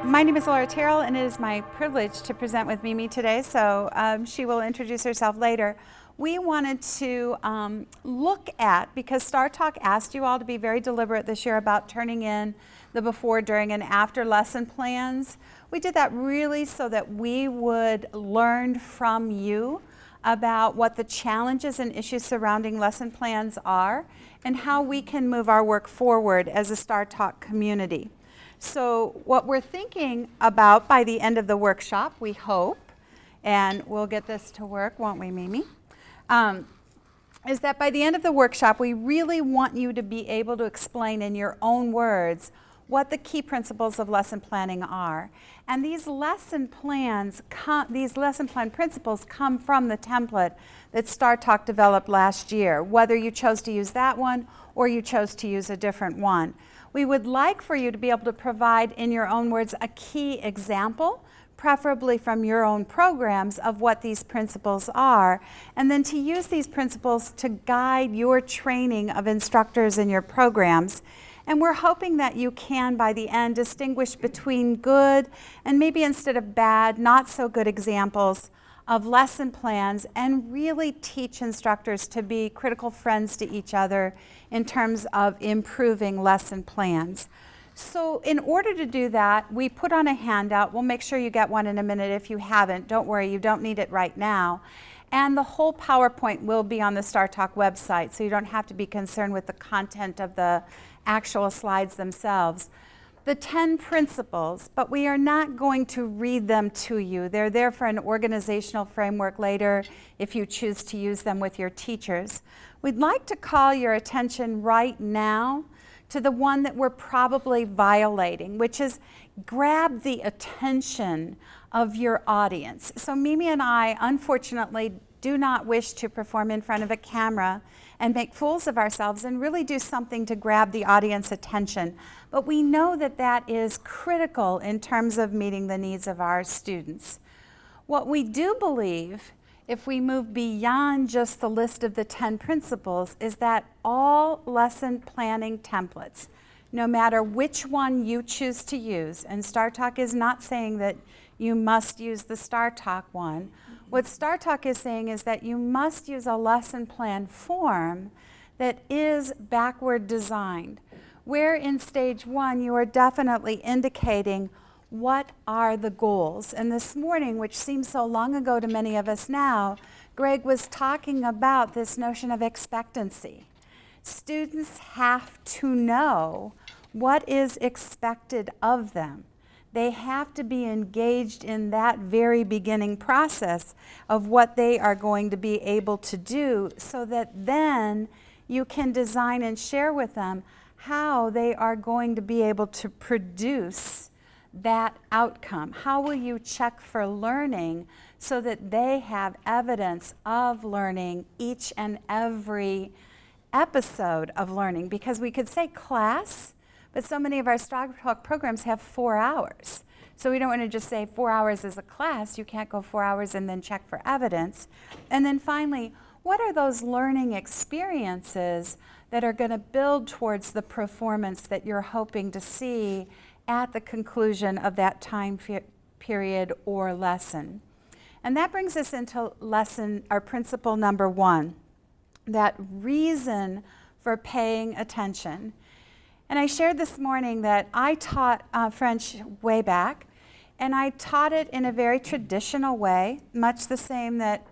My name is Terrill, and it is my privilege to present with Mimi today, so she will introduce herself later. We wanted to look at, because STARTALK asked you all to be very deliberate this year about turning in the before, during, and after lesson plans. We did that really so that we would learn from you about what the challenges and issues surrounding lesson plans are and how we can move our work forward as a STARTALK community. So what we're thinking about by the end of the workshop, we hope, and we'll get this to work, won't we, Mimi? Is that by the end of the workshop, we really want you to be able to explain in your own words what the key principles of lesson planning are. And these lesson plan principles come from the template that STARTALK developed last year, whether you chose to use that one or you chose to use a different one. We would like for you to be able to provide in your own words a key example, preferably from your own programs, of what these principles are, and then to use these principles to guide your training of instructors in your programs. And we're hoping that you can, by the end, distinguish between good and maybe instead of bad, not so good examples of lesson plans, and really teach instructors to be critical friends to each other in terms of improving lesson plans. So in order to do that, we put on a handout. We'll make sure you get one in a minute if you haven't. Don't worry, you don't need it right now. And the whole PowerPoint will be on the STARTALK website, so you don't have to be concerned with the content of the actual slides themselves. The 10 principles, but we are not going to read them to you. They're there for an organizational framework later if you choose to use them with your teachers. We'd like to call your attention right now to the one that we're probably violating, which is grab the attention of your audience. So Mimi and I, unfortunately, do not wish to perform in front of a camera and make fools of ourselves and really do something to grab the audience attention. But we know that that is critical in terms of meeting the needs of our students. What we do believe, if we move beyond just the list of the 10 principles, is that all lesson planning templates, no matter which one you choose to use, and STARTALK is not saying that you must use the STARTALK one. What STARTALK is saying is that you must use a lesson plan form that is backward designed, where in stage 1 you are definitely indicating what are the goals. And this morning, which seems so long ago to many of us now, Greg was talking about this notion of expectancy. Students have to know what is expected of them. They have to be engaged in that very beginning process of what they are going to be able to do, so that then you can design and share with them how they are going to be able to produce that outcome. How will you check for learning so that they have evidence of learning each and every episode of learning? Because we could say class, but so many of our STARTALK programs have 4 hours. So we don't want to just say 4 hours is a class. You can't go 4 hours and then check for evidence. And then finally, what are those learning experiences that are going to build towards the performance that you're hoping to see at the conclusion of that time period or lesson? And that brings us into principle number 1, that reason for paying attention. And I shared this morning that I taught French way back, and I taught it in a very traditional way, much the same that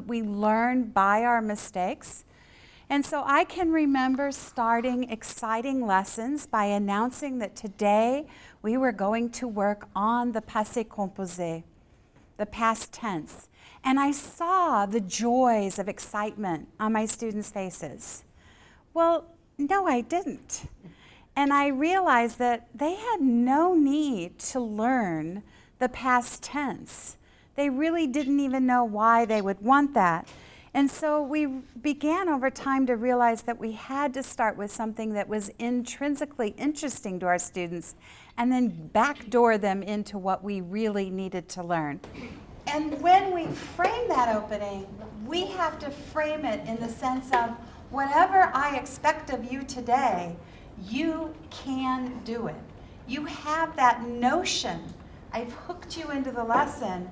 we learn by our mistakes. And so I can remember starting exciting lessons by announcing that today we were going to work on the passé composé, the past tense. And I saw the joys of excitement on my students' faces. Well, no, I didn't. And I realized that they had no need to learn the past tense. They really didn't even know why they would want that. And so we began over time to realize that we had to start with something that was intrinsically interesting to our students and then backdoor them into what we really needed to learn. And when we frame that opening, we have to frame it in the sense of whatever I expect of you today, you can do it. You have that notion. I've hooked you into the lesson.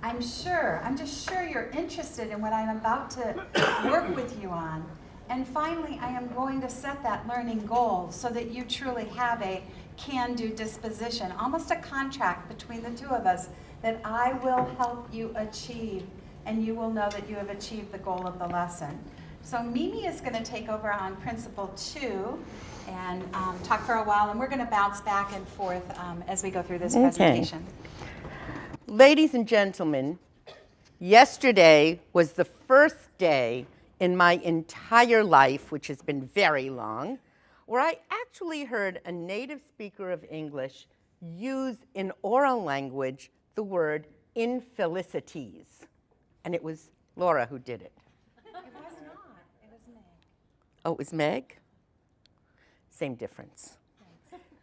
I'm just sure you're interested in what I'm about to work with you on. And finally, I am going to set that learning goal so that you truly have a can-do disposition, almost a contract between the two of us that I will help you achieve, and you will know that you have achieved the goal of the lesson. So Mimi is going to take over on Principle 2 and talk for a while, and we're going to bounce back and forth as we go through this presentation. Ladies and gentlemen, yesterday was the first day in my entire life, which has been very long, where I actually heard a native speaker of English use in oral language the word infelicities. And it was Laura who did it. It was not. It was Meg. Oh, it was Meg? Same difference.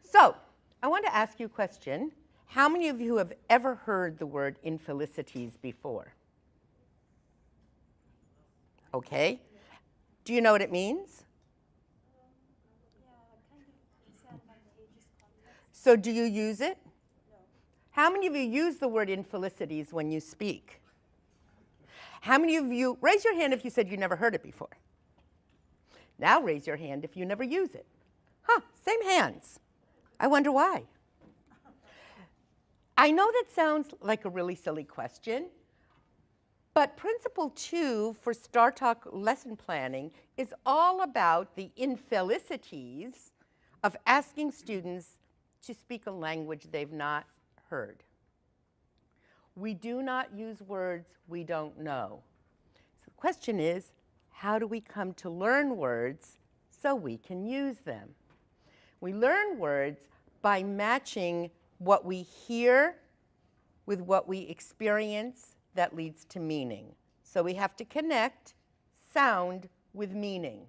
So, I want to ask you a question. How many of you have ever heard the word infelicities before? Okay. Do you know what it means? So do you use it? No. How many of you use the word infelicities when you speak? How many of you, raise your hand if you said you never heard it before. Now raise your hand if you never use it. Huh, same hands. I wonder why. I know that sounds like a really silly question, but Principle 2 for STARTALK lesson planning is all about the infelicities of asking students to speak a language they've not heard. We do not use words we don't know. So the question is, how do we come to learn words so we can use them? We learn words by matching what we hear with what we experience that leads to meaning. So we have to connect sound with meaning.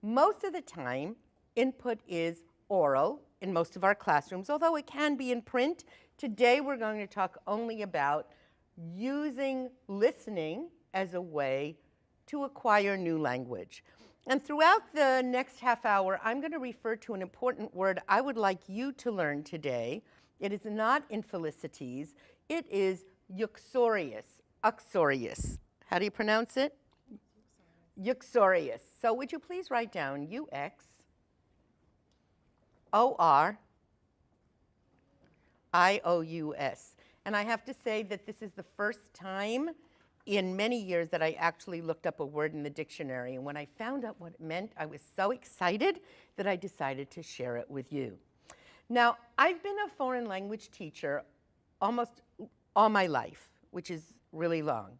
Most of the time, input is oral in most of our classrooms, although it can be in print. Today we're going to talk only about using listening as a way to acquire new language. And throughout the next half hour, I'm going to refer to an important word I would like you to learn today. It is not infelicities. It is uxorious. Uxorious. How do you pronounce it? Uxorious. So would you please write down U-X-O-R-I-O-U-S. And I have to say that this is the first time in many years that I actually looked up a word in the dictionary. And when I found out what it meant, I was so excited that I decided to share it with you. Now, I've been a foreign language teacher almost all my life, which is really long.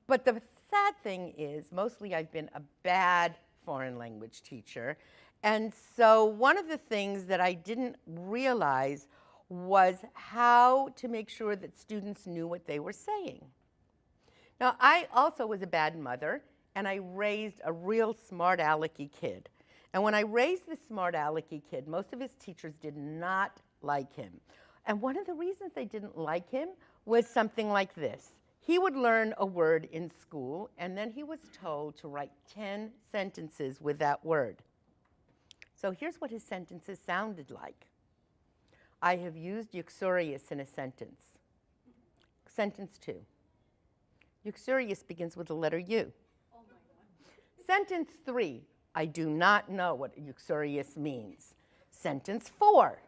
But the sad thing is, mostly I've been a bad foreign language teacher. And so one of the things that I didn't realize was how to make sure that students knew what they were saying. Now, I also was a bad mother, and I raised a real smart alecky kid. And when I raised this smart alecky kid, most of his teachers did not like him. And one of the reasons they didn't like him was something like this. He would learn a word in school, and then he was told to write 10 sentences with that word. So here's what his sentences sounded like. I have used uxorious in a sentence. Sentence 2. Uxorious begins with the letter U. Oh my God. Sentence 3. I do not know what uxorious means. Sentence 4.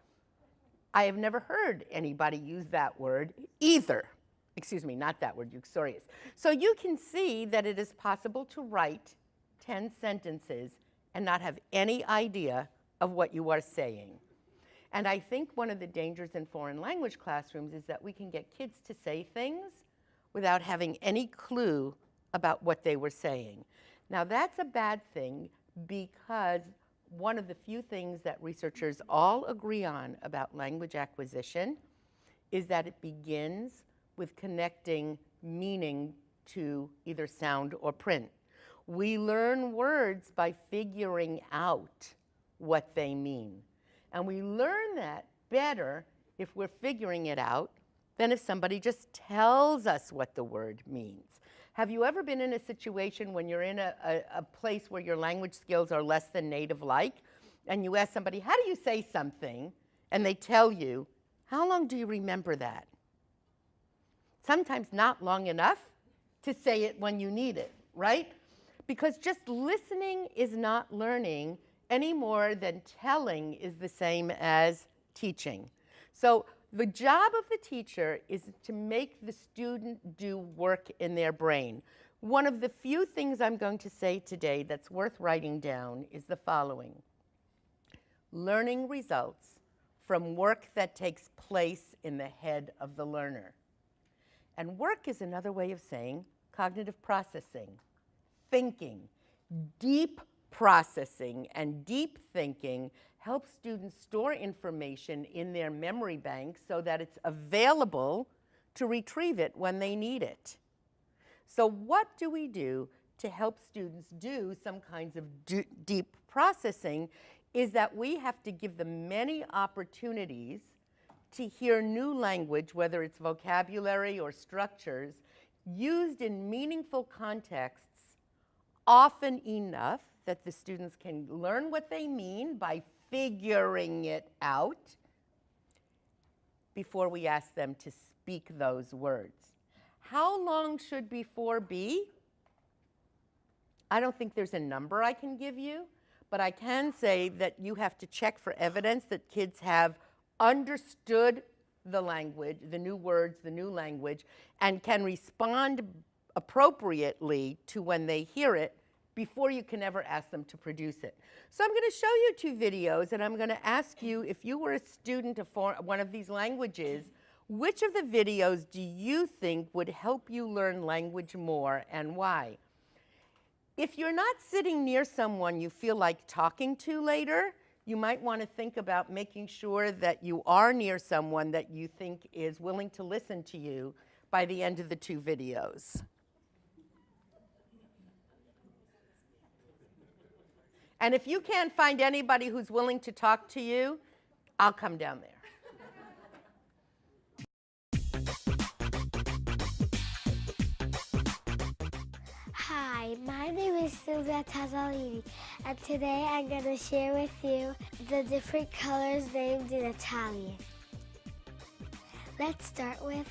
I have never heard anybody use that word either. Excuse me, not that word, uxorious. So you can see that it is possible to write 10 sentences and not have any idea of what you are saying. And I think one of the dangers in foreign language classrooms is that we can get kids to say things without having any clue about what they were saying. Now that's a bad thing, because one of the few things that researchers all agree on about language acquisition is that it begins with connecting meaning to either sound or print. We learn words by figuring out what they mean. And we learn that better if we're figuring it out than if somebody just tells us what the word means. Have you ever been in a situation when you're in a place where your language skills are less than native-like, and you ask somebody, how do you say something? and they tell you, how long do you remember that? Sometimes not long enough to say it when you need it, right? Because just listening is not learning any more than telling is the same as teaching. So the job of the teacher is to make the student do work in their brain. One of the few things I'm going to say today that's worth writing down is the following. Learning results from work that takes place in the head of the learner. And work is another way of saying cognitive processing, thinking. Deep processing and deep thinking helps students store information in their memory bank so that it's available to retrieve it when they need it. So what do we do to help students do some kinds of deep processing is that we have to give them many opportunities to hear new language, whether it's vocabulary or structures, used in meaningful contexts often enough that the students can learn what they mean by figuring it out before we ask them to speak those words. How long should before be? I don't think there's a number I can give you, but I can say that you have to check for evidence that kids have understood the language, the new words, the new language, and can respond appropriately to when they hear it before you can ever ask them to produce it. So I'm going to show you 2 videos, and I'm going to ask you, if you were a student of one of these languages, which of the videos do you think would help you learn language more and why? If you're not sitting near someone you feel like talking to later, you might want to think about making sure that you are near someone that you think is willing to listen to you by the end of the 2 videos. And if you can't find anybody who's willing to talk to you, I'll come down there. Hi, my name is Sylvia Tazalini, and today I'm going to share with you the different colors named in Italian. Let's start with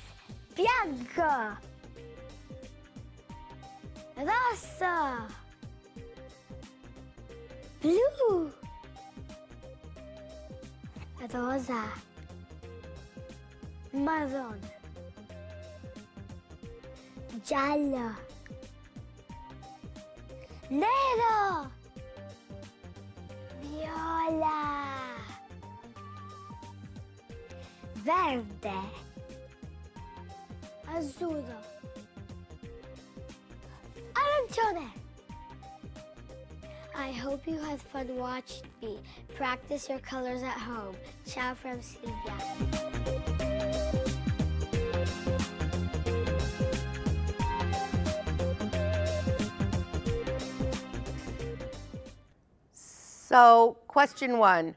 bianco, rosso, blu, rosa, marron, giallo, nero, viola, verde, azzurro, arancione. I hope you had fun watching me practice your colors at home. Ciao from Sylvia. So, question 1,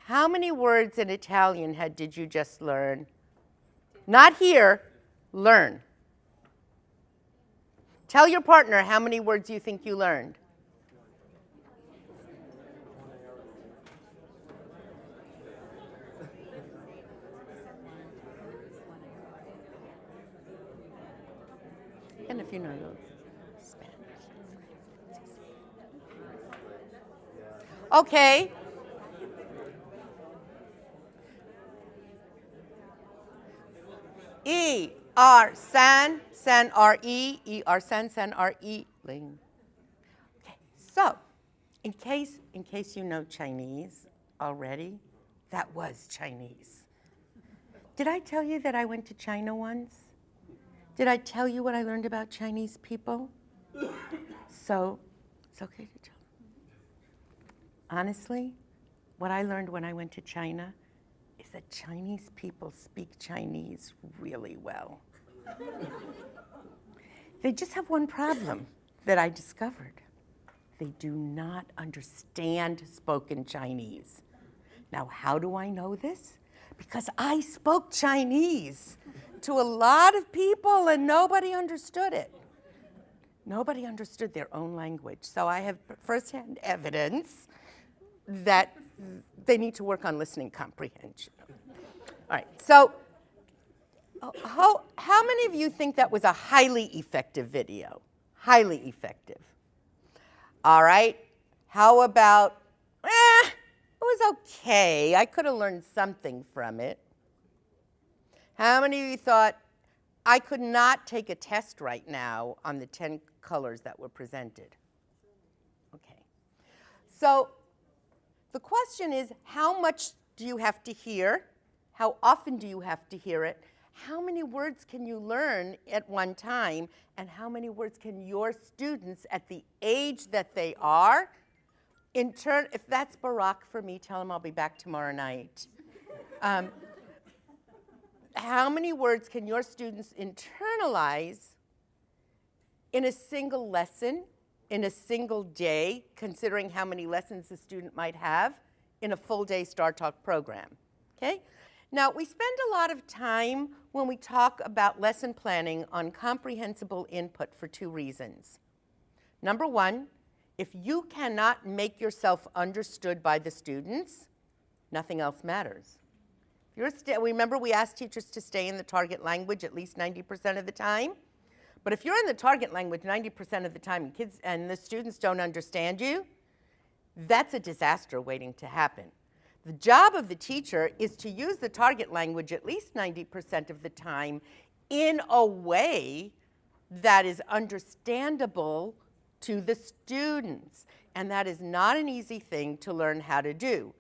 how many words in Italian did you just learn? Not hear, learn. Tell your partner how many words you think you learned. And if you know Spanish. Okay. San, san, R-E, san, san, R-E, ling. Okay, so, in case you know Chinese already, that was Chinese. Did I tell you that I went to China once? Did I tell you what I learned about Chinese people? So, it's okay to tell. Honestly, what I learned when I went to China is that Chinese people speak Chinese really well. They just have one problem that I discovered. They do not understand spoken Chinese. Now, how do I know this? Because I spoke Chinese to a lot of people and nobody understood it. Nobody understood their own language. So I have firsthand evidence that they need to work on listening comprehension. All right, so how many of you think that was a highly effective video? Highly effective. All right, how about, it was okay. I could have learned something from it. How many of you thought, I could not take a test right now on the 10 colors that were presented? Okay. So the question is, how much do you have to hear? How often do you have to hear it? How many words can you learn at one time? And how many words can your students at the age that they are, in turn, if that's Barack for me, tell him I'll be back tomorrow night. How many words can your students internalize in a single lesson, in a single day, considering how many lessons a student might have in a full day STARTALK program? Okay? Now, we spend a lot of time when we talk about lesson planning on comprehensible input for two reasons. Number one, if you cannot make yourself understood by the students, nothing else matters. Remember we asked teachers to stay in the target language at least 90% of the time? But if you're in the target language 90% of the time and the students don't understand you, that's a disaster waiting to happen. The job of the teacher is to use the target language at least 90% of the time in a way that is understandable to the students. And that is not an easy thing to learn how to do.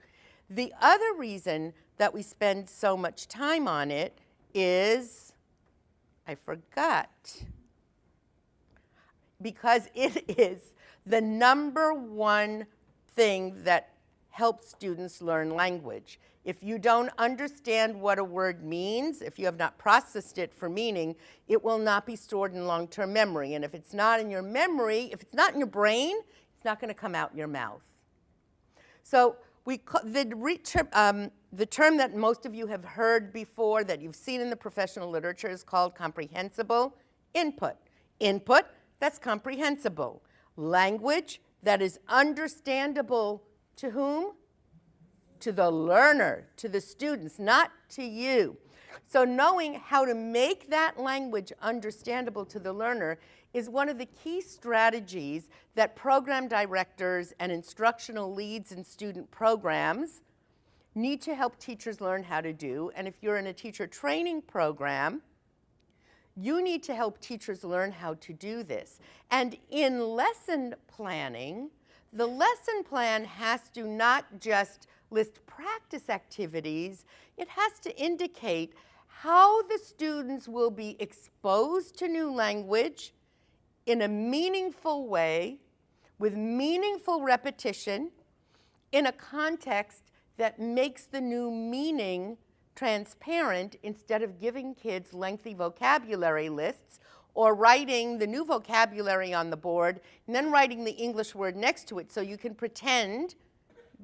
The other reason that we spend so much time on it is, I forgot, because it is the number one thing that helps students learn language. If you don't understand what a word means, if you have not processed it for meaning, it will not be stored in long-term memory. And if it's not in your memory, if it's not in your brain, it's not going to come out in your mouth. So the term that most of you have heard before, that you've seen in the professional literature, is called comprehensible input. Input that's comprehensible. Language that is understandable to whom? To the learner, to the students, not to you. So knowing how to make that language understandable to the learner is one of the key strategies that program directors and instructional leads in student programs need to help teachers learn how to do. And if you're in a teacher training program, you need to help teachers learn how to do this. And in lesson planning, the lesson plan has to not just list practice activities, it has to indicate how the students will be exposed to new language in a meaningful way, with meaningful repetition, in a context that makes the new meaning transparent, instead of giving kids lengthy vocabulary lists or writing the new vocabulary on the board and then writing the English word next to it so you can pretend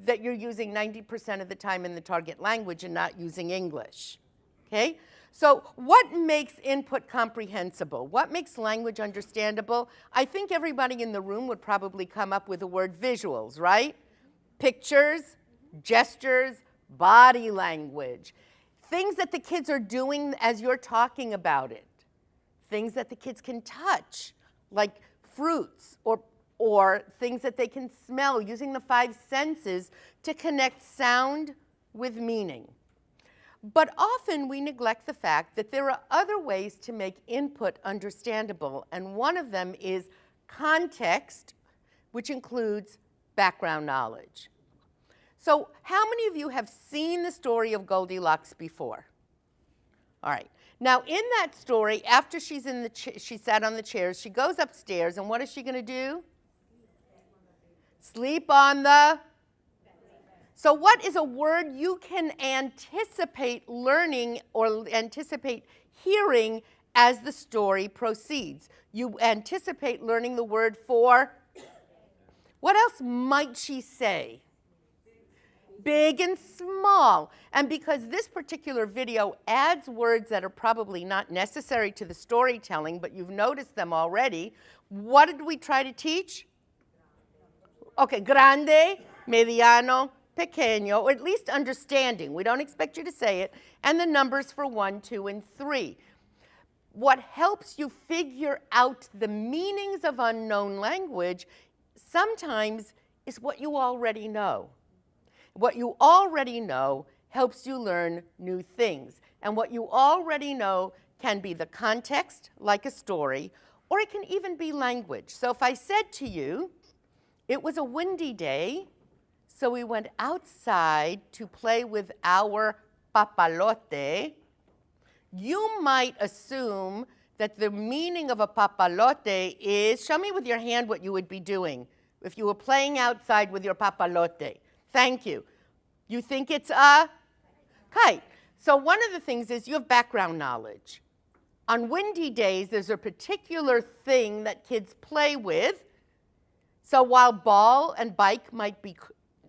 that you're using 90% of the time in the target language and not using English. Okay? So what makes input comprehensible? What makes language understandable? I think everybody in the room would probably come up with the word visuals, right? Pictures, gestures, body language. Things that the kids are doing as you're talking about it. Things that the kids can touch, like fruits, or things that they can smell, using the 5 senses to connect sound with meaning. But often we neglect the fact that there are other ways to make input understandable, and one of them is context, which includes background knowledge. So how many of you have seen the story of Goldilocks before? All right. Now in that story, after she sat on the chairs, she goes upstairs, and what is she going to do? Sleep on the? So what is a word you can anticipate learning or anticipate hearing as the story proceeds? You anticipate learning the word for? What else might she say? Big and small. And because this particular video adds words that are probably not necessary to the storytelling, but you've noticed them already, what did we try to teach? Okay, grande, mediano, pequeño, or at least understanding. We don't expect you to say it. And the numbers for 1, 2, and 3. What helps you figure out the meanings of unknown language sometimes is what you already know. What you already know helps you learn new things. And what you already know can be the context, like a story, or it can even be language. So if I said to you, it was a windy day, so we went outside to play with our papalote, you might assume that the meaning of a papalote is, show me with your hand what you would be doing if you were playing outside with your papalote. Thank you. You think it's a kite. So one of the things is you have background knowledge. On windy days, there's a particular thing that kids play with. So while ball and bike might be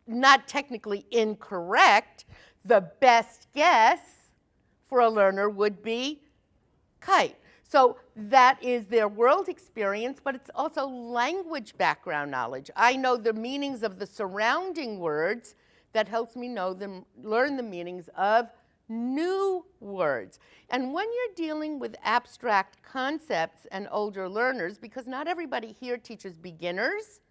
not technically incorrect, the best guess for a learner would be kite. So that is their world experience, but it's also language background knowledge. I know the meanings of the surrounding words that helps me learn the meanings of new words. And when you're dealing with abstract concepts and older learners, because not everybody here teaches beginners,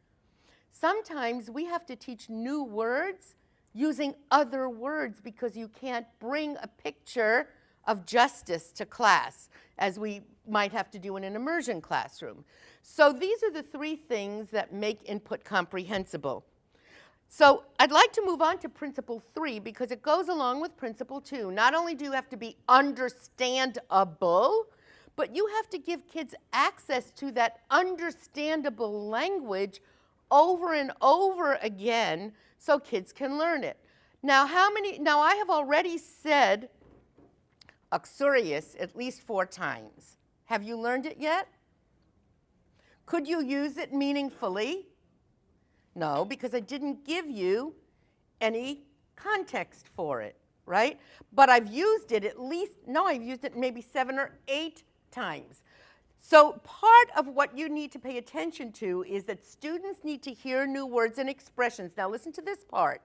sometimes we have to teach new words using other words because you can't bring a picture of justice to class, as we might have to do in an immersion classroom. So these are the 3 things that make input comprehensible. So I'd like to move on to principle 3 because it goes along with principle 2. Not only do you have to be understandable, but you have to give kids access to that understandable language over and over again so kids can learn it. Now, I have already said uxorious at least 4 times. Have you learned it yet? Could you use it meaningfully? No, because I didn't give you any context for it, right? But I've used it I've used it maybe 7 or 8 times. So part of what you need to pay attention to is that students need to hear new words and expressions. Now listen to this part.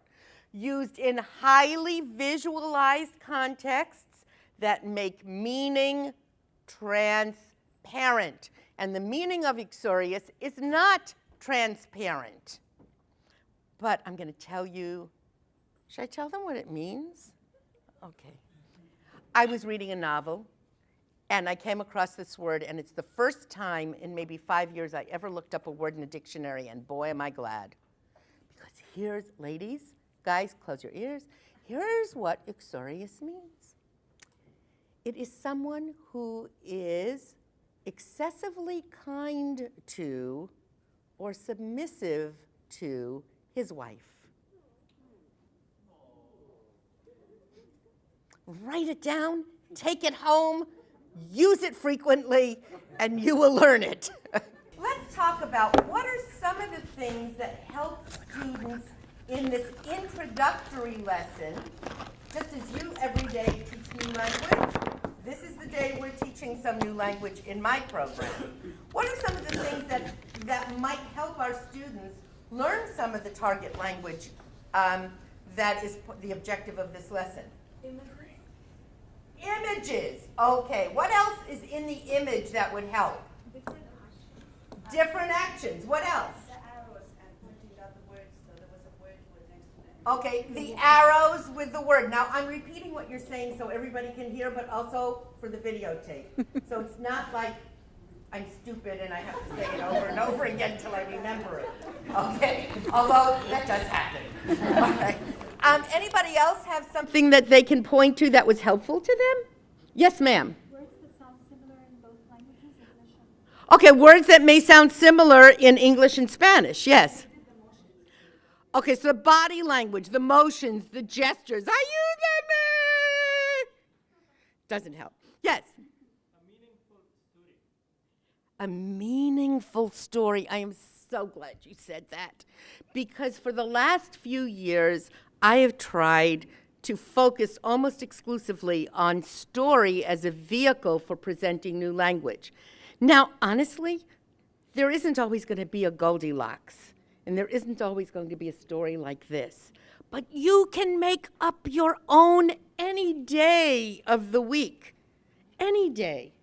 Used in highly visualized contexts that make meaning transparent. And the meaning of uxorious is not transparent. But I'm going to tell you, should I tell them what it means? Okay. I was reading a novel, and I came across this word, and it's the first time in maybe 5 years I ever looked up a word in a dictionary, and boy, am I glad. Because here's, ladies, guys, close your ears. Here's what uxorious means. It is someone who is excessively kind to or submissive to his wife. Write it down, take it home, use it frequently, and you will learn it. Let's talk about what are some of the things that help students in this introductory lesson, just as you every day teach new language. This is the day we're teaching some new language in my program. What are some of the things that might help our students learn some of the target language that is the objective of this lesson? Imagery. Images. Okay. What else is in the image that would help? Different actions. What else? The arrows and pointing out the words, so there was a word next to them. Okay, the arrows with the word. Now, I'm repeating what you're saying so everybody can hear, but also for the videotape. So it's not like I'm stupid and I have to say it over and over again until I remember it. Okay, although that does happen. All right. Anybody else have something that they can point to that was helpful to them? Yes, ma'am. Words that sound similar in both languages, English and Okay, words that may sound similar in English and Spanish, yes. Okay, so the body language, the motions, the gestures. Are you there? Doesn't help. Yes. A meaningful story. I am so glad you said that. Because for the last few years, I have tried to focus almost exclusively on story as a vehicle for presenting new language. Now, honestly, there isn't always going to be a Goldilocks. And there isn't always going to be a story like this. But you can make up your own any day of the week. Any day.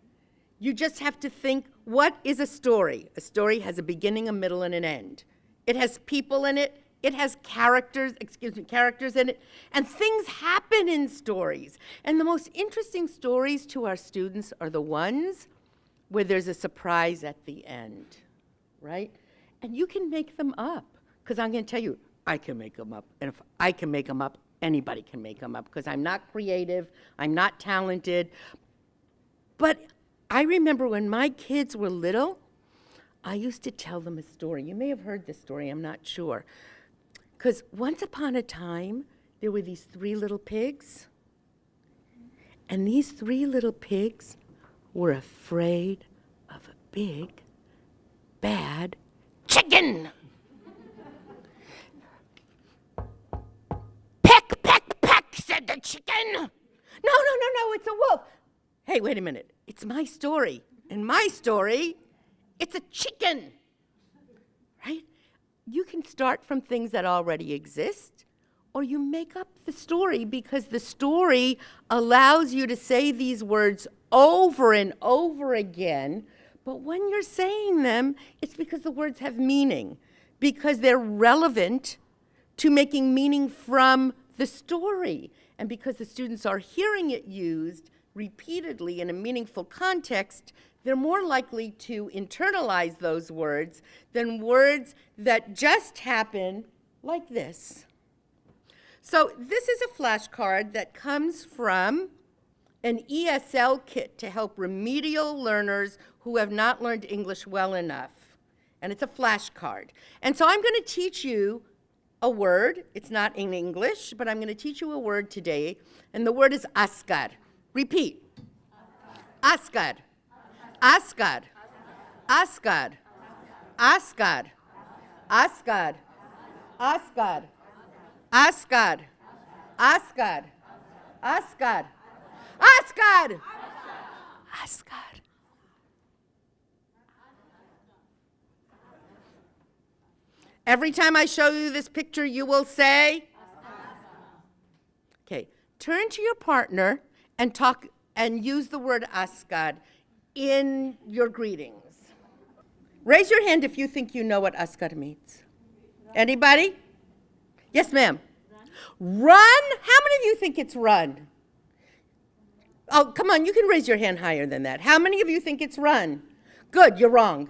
You just have to think, what is a story? A story has a beginning, a middle, and an end. It has people in it. It has characters in it. And things happen in stories. And the most interesting stories to our students are the ones where there's a surprise at the end, right? And you can make them up, because I'm going to tell you, I can make them up. And if I can make them up, anybody can make them up, because I'm not creative, I'm not talented. But I remember when my kids were little, I used to tell them a story. You may have heard this story, I'm not sure. Because once upon a time, there were these 3 little pigs. And these 3 little pigs were afraid of a big, bad chicken. Peck, peck, peck, said the chicken. No, it's a wolf. Hey, wait a minute. It's my story. In my story, it's a chicken, right? You can start from things that already exist, or you make up the story because the story allows you to say these words over and over again. But when you're saying them, it's because the words have meaning, because they're relevant to making meaning from the story, and because the students are hearing it used repeatedly in a meaningful context, they're more likely to internalize those words than words that just happen like this. So this is a flashcard that comes from an ESL kit to help remedial learners who have not learned English well enough. And it's a flashcard. And so I'm going to teach you a word. It's not in English, but I'm going to teach you a word today. And the word is Asgard. Repeat. Asgard. Asgard. Asgard. Asgard. Asgard. Asgard. Asgard. Asgard. Asgard. Asgard. Asgard. Every time I show you this picture, you will say? Okay, turn to your partner and talk and use the word Asgard in your greetings. Raise your hand if you think you know what Asgard means. Anybody? Yes, ma'am. Run? How many of you think it's run? Oh, come on, you can raise your hand higher than that. How many of you think it's run? Good, you're wrong.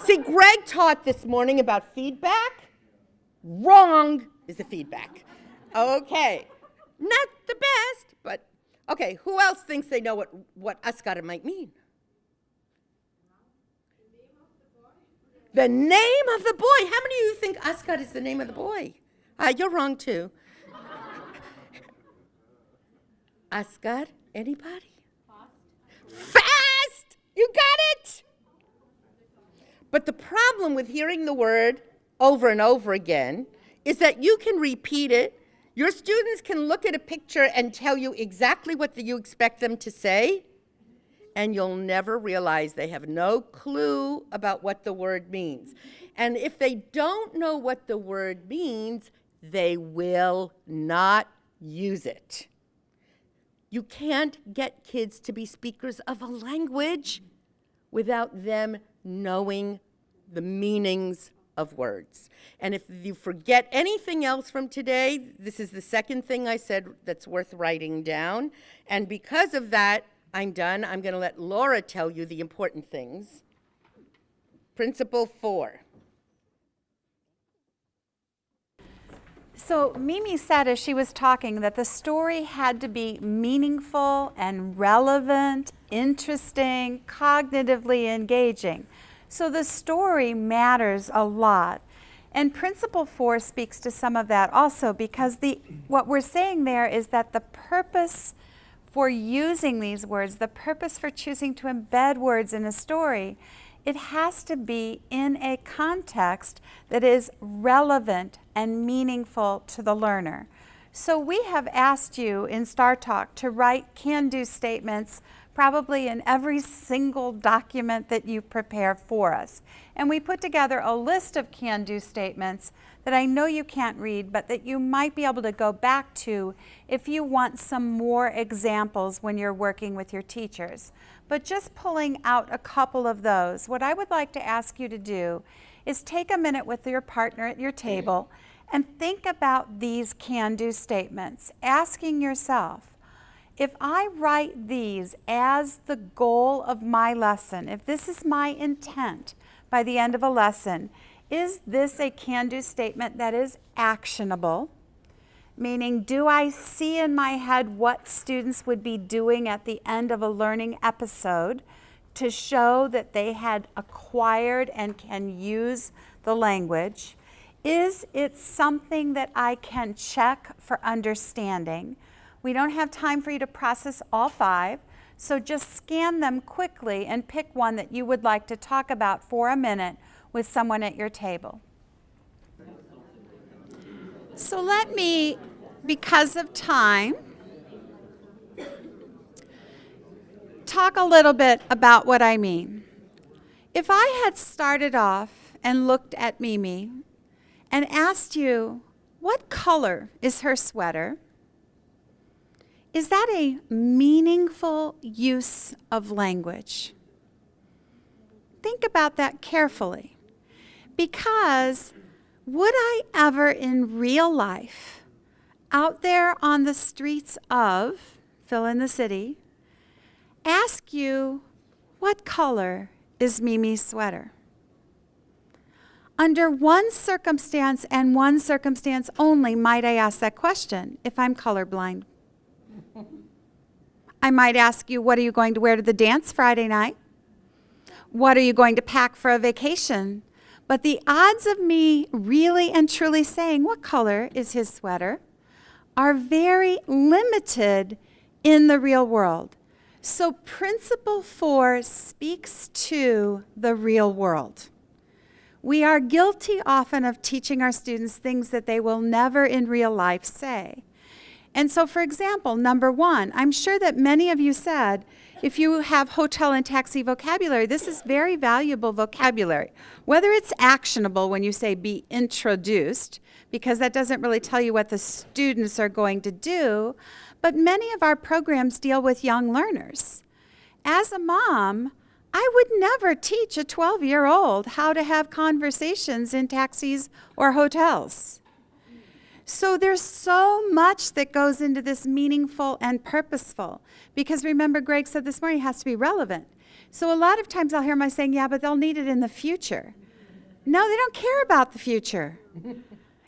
See, Greg taught this morning about feedback. Wrong is the feedback. Okay, not the best, but okay, who else thinks they know what Asgard might mean? The name of the boy. How many of you think Asgard is the name of the boy? You're wrong too. Asgard, anybody? Fast! You got it! But the problem with hearing the word over and over again is that you can repeat it. Your students can look at a picture and tell you exactly what you expect them to say, and you'll never realize they have no clue about what the word means. And if they don't know what the word means, they will not use it. You can't get kids to be speakers of a language without them knowing the meanings of words. And if you forget anything else from today, this is the second thing I said that's worth writing down. And because of that, I'm done. I'm going to let Laura tell you the important things. Principle 4. So Mimi said as she was talking that the story had to be meaningful and relevant, interesting, cognitively engaging. So the story matters a lot. And Principle 4 speaks to some of that also, because what we're saying there is that the purpose for using these words, the purpose for choosing to embed words in a story, it has to be in a context that is relevant and meaningful to the learner. So we have asked you in STARTALK to write can-do statements probably in every single document that you prepare for us. And we put together a list of can-do statements that I know you can't read, but that you might be able to go back to if you want some more examples when you're working with your teachers. But just pulling out a couple of those, what I would like to ask you to do is take a minute with your partner at your table and think about these can-do statements, asking yourself, if I write these as the goal of my lesson, if this is my intent by the end of a lesson, is this a can-do statement that is actionable? Meaning, do I see in my head what students would be doing at the end of a learning episode to show that they had acquired and can use the language? Is it something that I can check for understanding? We don't have time for you to process all 5, so just scan them quickly and pick one that you would like to talk about for a minute with someone at your table. So let me, because of time, talk a little bit about what I mean. If I had started off and looked at Mimi and asked you, what color is her sweater? Is that a meaningful use of language? Think about that carefully. Because would I ever in real life, out there on the streets of, fill in the city, ask you, what color is Mimi's sweater? Under one circumstance and one circumstance only might I ask that question, if I'm colorblind. I might ask you, what are you going to wear to the dance Friday night? What are you going to pack for a vacation? But the odds of me really and truly saying what color is his sweater are very limited in the real world. So Principle 4 speaks to the real world. We are guilty often of teaching our students things that they will never in real life say. And so, for example, number 1, I'm sure that many of you said, if you have hotel and taxi vocabulary, this is very valuable vocabulary. Whether it's actionable when you say be introduced, because that doesn't really tell you what the students are going to do, but many of our programs deal with young learners. As a mom, I would never teach a 12-year-old how to have conversations in taxis or hotels. So there's so much that goes into this meaningful and purposeful. Because remember, Greg said this morning, it has to be relevant. So a lot of times I'll hear my saying, yeah, but they'll need it in the future. No, they don't care about the future.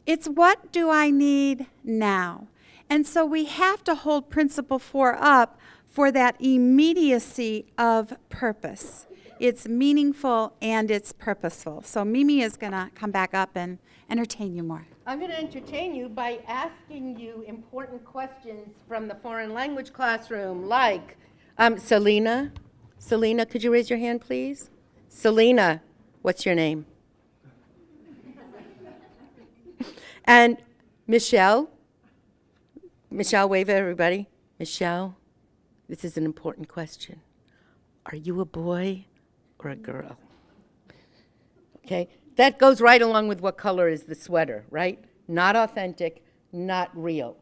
It's what do I need now? And so we have to hold Principle 4 up for that immediacy of purpose. It's meaningful and it's purposeful. So Mimi is going to come back up and entertain you more. I'm going to entertain you by asking you important questions from the foreign language classroom, like, Selena, could you raise your hand, please? Selena, what's your name? And Michelle, wave at everybody. Michelle, this is an important question. Are you a boy or a girl? Okay. That goes right along with what color is the sweater, right? Not authentic, not real.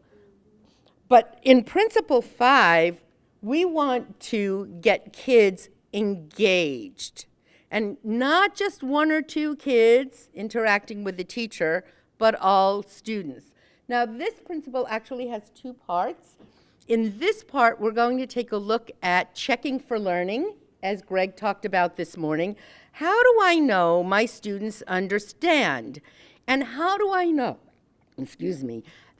But in Principle 5, we want to get kids engaged. And not just 1 or 2 kids interacting with the teacher, but all students. Now, this principle actually has 2 parts. In this part, we're going to take a look at checking for learning, as Greg talked about this morning. How do I know my students understand? And how do I know,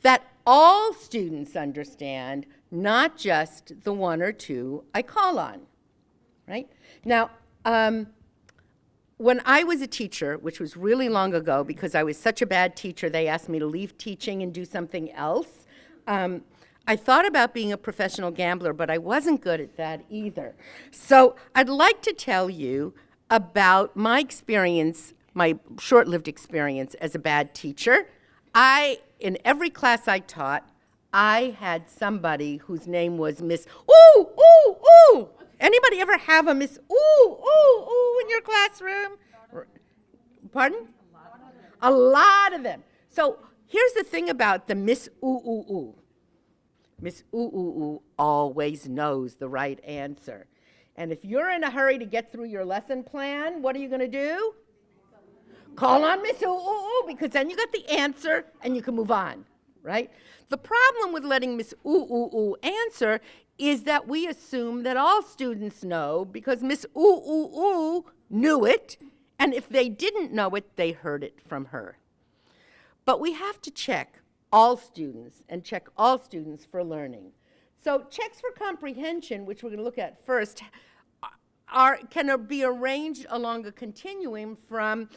that all students understand, not just the 1 or 2 I call on, right? Now, when I was a teacher, which was really long ago because I was such a bad teacher, they asked me to leave teaching and do something else. I thought about being a professional gambler, but I wasn't good at that either. So I'd like to tell you about my experience, my short-lived experience as a bad teacher. In every class I taught, I had somebody whose name was Miss Ooh, Ooh, Ooh. Anybody ever have a Miss Ooh, Ooh, Ooh in your classroom? Pardon? A lot of them. So here's the thing about the Miss Ooh, Ooh, Ooh. Miss Ooh, Ooh, Ooh always knows the right answer. And if you're in a hurry to get through your lesson plan, what are you going to do? Call on Miss Ooh, Ooh, Ooh, because then you got the answer and you can move on, right? The problem with letting Miss Ooh, Ooh, Ooh answer is that we assume that all students know because Miss Ooh, Ooh, Ooh knew it, and if they didn't know it, they heard it from her. But we have to check all students and check all students for learning. So checks for comprehension, which we're going to look at first, can be arranged along a continuum from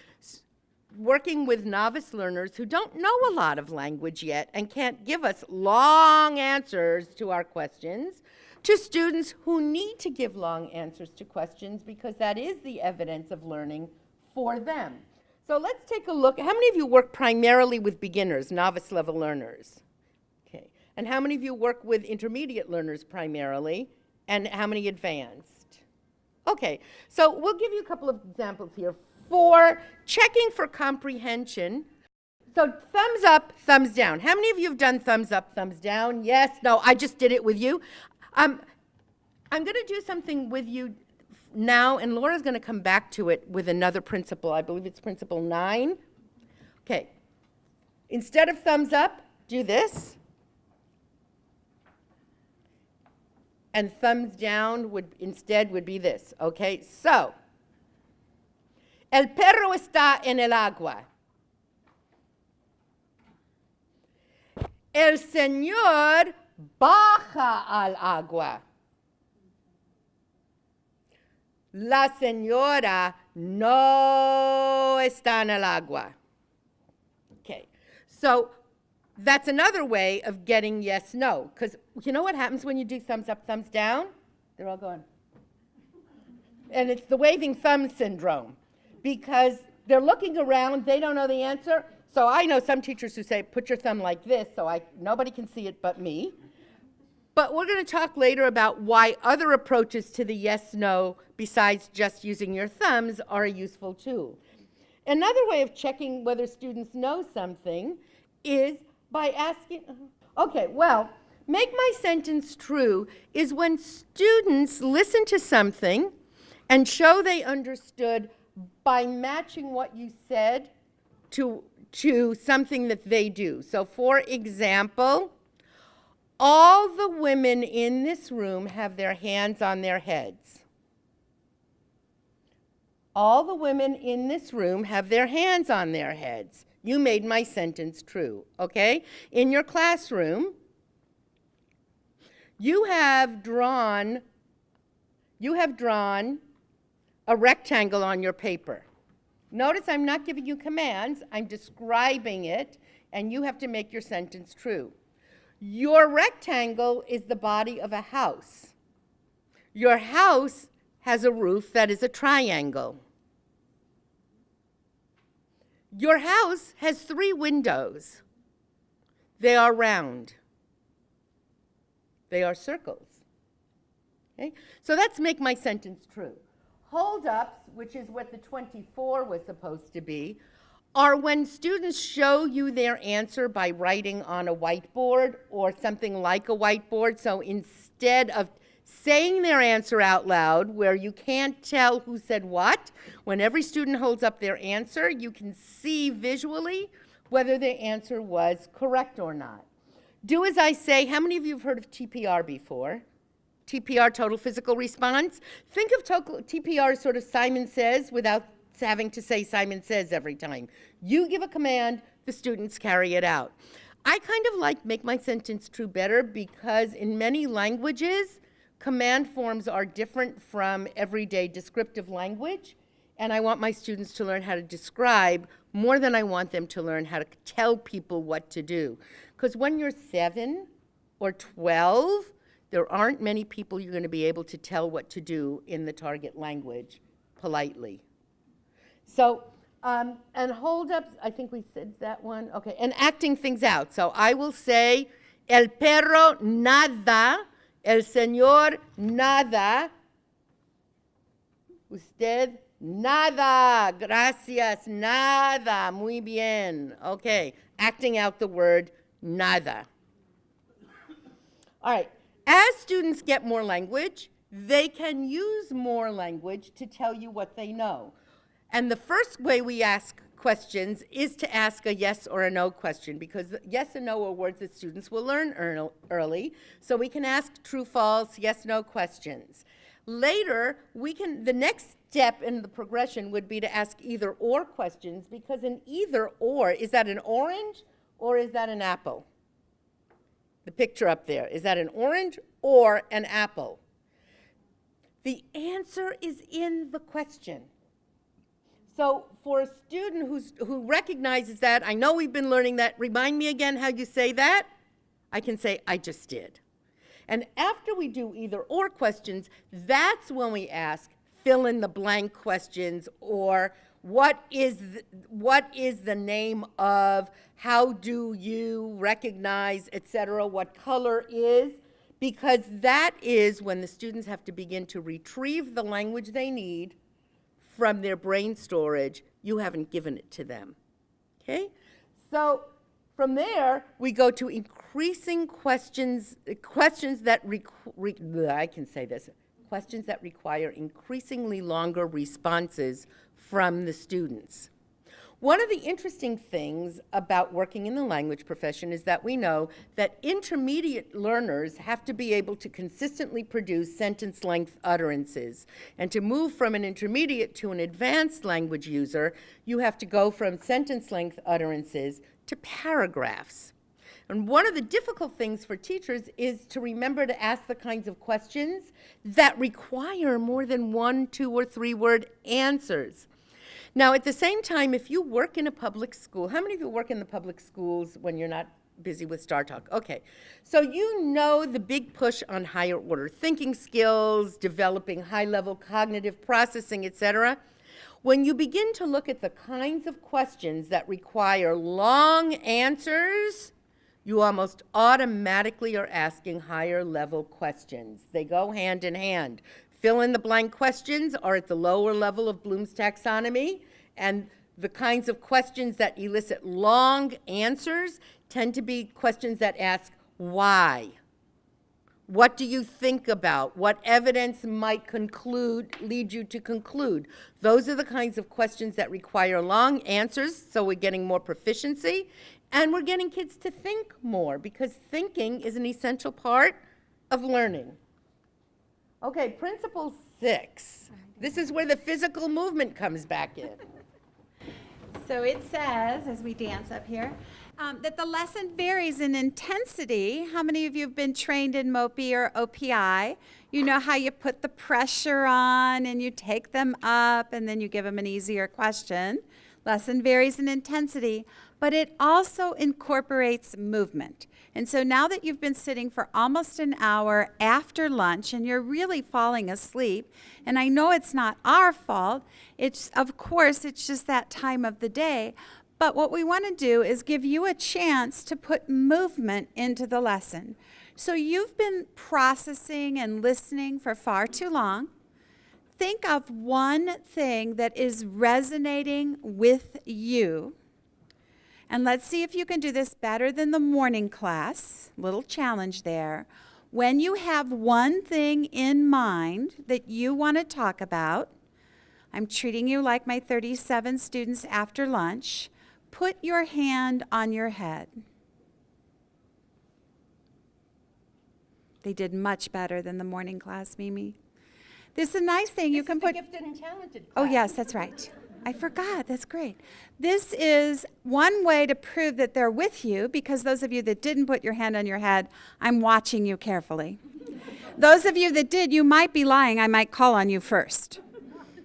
working with novice learners who don't know a lot of language yet and can't give us long answers to our questions, to students who need to give long answers to questions because that is the evidence of learning for them. So let's take a look. How many of you work primarily with beginners, novice level learners? Okay. And how many of you work with intermediate learners primarily? And how many advanced? Okay, so we'll give you a couple of examples here. For checking for comprehension, so thumbs up, thumbs down. How many of you have done thumbs up, thumbs down? Yes, no, I just did it with you. I'm going to do something with you now, and Laura's going to come back to it with another principle. I believe it's principle 9. Okay, instead of thumbs up, do this. And thumbs down instead would be this, okay? So, el perro está en el agua. El señor baja al agua. La señora no está en el agua. Okay, so that's another way of getting yes, no. Because you know what happens when you do thumbs up, thumbs down? They're all going. And it's the waving thumb syndrome. Because they're looking around, they don't know the answer. So I know some teachers who say, put your thumb like this so nobody can see it but me. But we're going to talk later about why other approaches to the yes, no, besides just using your thumbs, are a useful tool. Another way of checking whether students know something is by asking, okay, well, make my sentence true is when students listen to something and show they understood by matching what you said to something that they do. So for example, all the women in this room have their hands on their heads. All the women in this room have their hands on their heads. You made my sentence true, okay? In your classroom, you have drawn a rectangle on your paper. Notice I'm not giving you commands, I'm describing it, and you have to make your sentence true. Your rectangle is the body of a house. Your house has a roof that is a triangle. Your house has 3 windows. They are round. They are circles. Okay? So let's make my sentence true. Hold-ups, which is what the 24 was supposed to be, are when students show you their answer by writing on a whiteboard or something like a whiteboard. So instead of saying their answer out loud, where you can't tell who said what, when every student holds up their answer, you can see visually whether their answer was correct or not. Do as I say. How many of you have heard of TPR before? TPR, total physical response. Think of TPR as sort of Simon Says without having to say Simon Says every time. You give a command, the students carry it out. I kind of like make my sentence true better because in many languages, command forms are different from everyday descriptive language, and I want my students to learn how to describe more than I want them to learn how to tell people what to do. Because when you're 7 or 12, there aren't many people you're going to be able to tell what to do in the target language politely. So, and hold-ups, I think we said that one. Okay, and acting things out. So I will say, El perro nada. El señor nada. Usted nada. Gracias. Nada. Muy bien. Okay. Acting out the word nada. All right. As students get more language, they can use more language to tell you what they know. And the first way we ask questions is to ask a yes or a no question, because yes and no are words that students will learn early. So we can ask true, false, yes, no questions. Later, the next step in the progression would be to ask either or questions, because an either or, is that an orange or is that an apple? The picture up there, is that an orange or an apple? The answer is in the question. So for a student who recognizes that, I know we've been learning that, remind me again how you say that. I can say, I just did. And after we do either or questions, that's when we ask fill in the blank questions, or what is the name of, how do you recognize, etc., what color is, because that is when the students have to begin to retrieve the language they need from their brain storage. You haven't given it to them. Okay? So from there, we go to increasing questions that require increasingly longer responses from the students. One of the interesting things about working in the language profession is that we know that intermediate learners have to be able to consistently produce sentence-length utterances. And to move from an intermediate to an advanced language user, you have to go from sentence-length utterances to paragraphs. And one of the difficult things for teachers is to remember to ask the kinds of questions that require more than 1, 2, or 3 word answers. Now, at the same time, if you work in a public school, how many of you work in the public schools when you're not busy with STARTALK? Okay, so you know the big push on higher order thinking skills, developing high-level cognitive processing, etc. When you begin to look at the kinds of questions that require long answers, you almost automatically are asking higher level questions. They go hand in hand. Fill in the blank questions are at the lower level of Bloom's taxonomy, and the kinds of questions that elicit long answers tend to be questions that ask why. What do you think about? What evidence might lead you to conclude? Those are the kinds of questions that require long answers, so we're getting more proficiency, and we're getting kids to think more, because thinking is an essential part of learning. Okay, principle 6. This is where the physical movement comes back in. So it says, as we dance up here, that the lesson varies in intensity. How many of you have been trained in MOPI or OPI? You know how you put the pressure on and you take them up and then you give them an easier question. Lesson varies in intensity, but it also incorporates movement. And so now that you've been sitting for almost an hour after lunch and you're really falling asleep, and I know it's not our fault, of course, it's just that time of the day, but what we want to do is give you a chance to put movement into the lesson. So you've been processing and listening for far too long. Think of one thing that is resonating with you. And let's see if you can do this better than the morning class. Little challenge there. When you have one thing in mind that you want to talk about, I'm treating you like my 37 students after lunch. Put your hand on your head. They did much better than the morning class, Mimi. This is a nice thing. You can put. Gifted and talented class. Oh, yes, that's right. I forgot. That's great. This is one way to prove that they're with you, because those of you that didn't put your hand on your head, I'm watching you carefully. Those of you that did, you might be lying. I might call on you first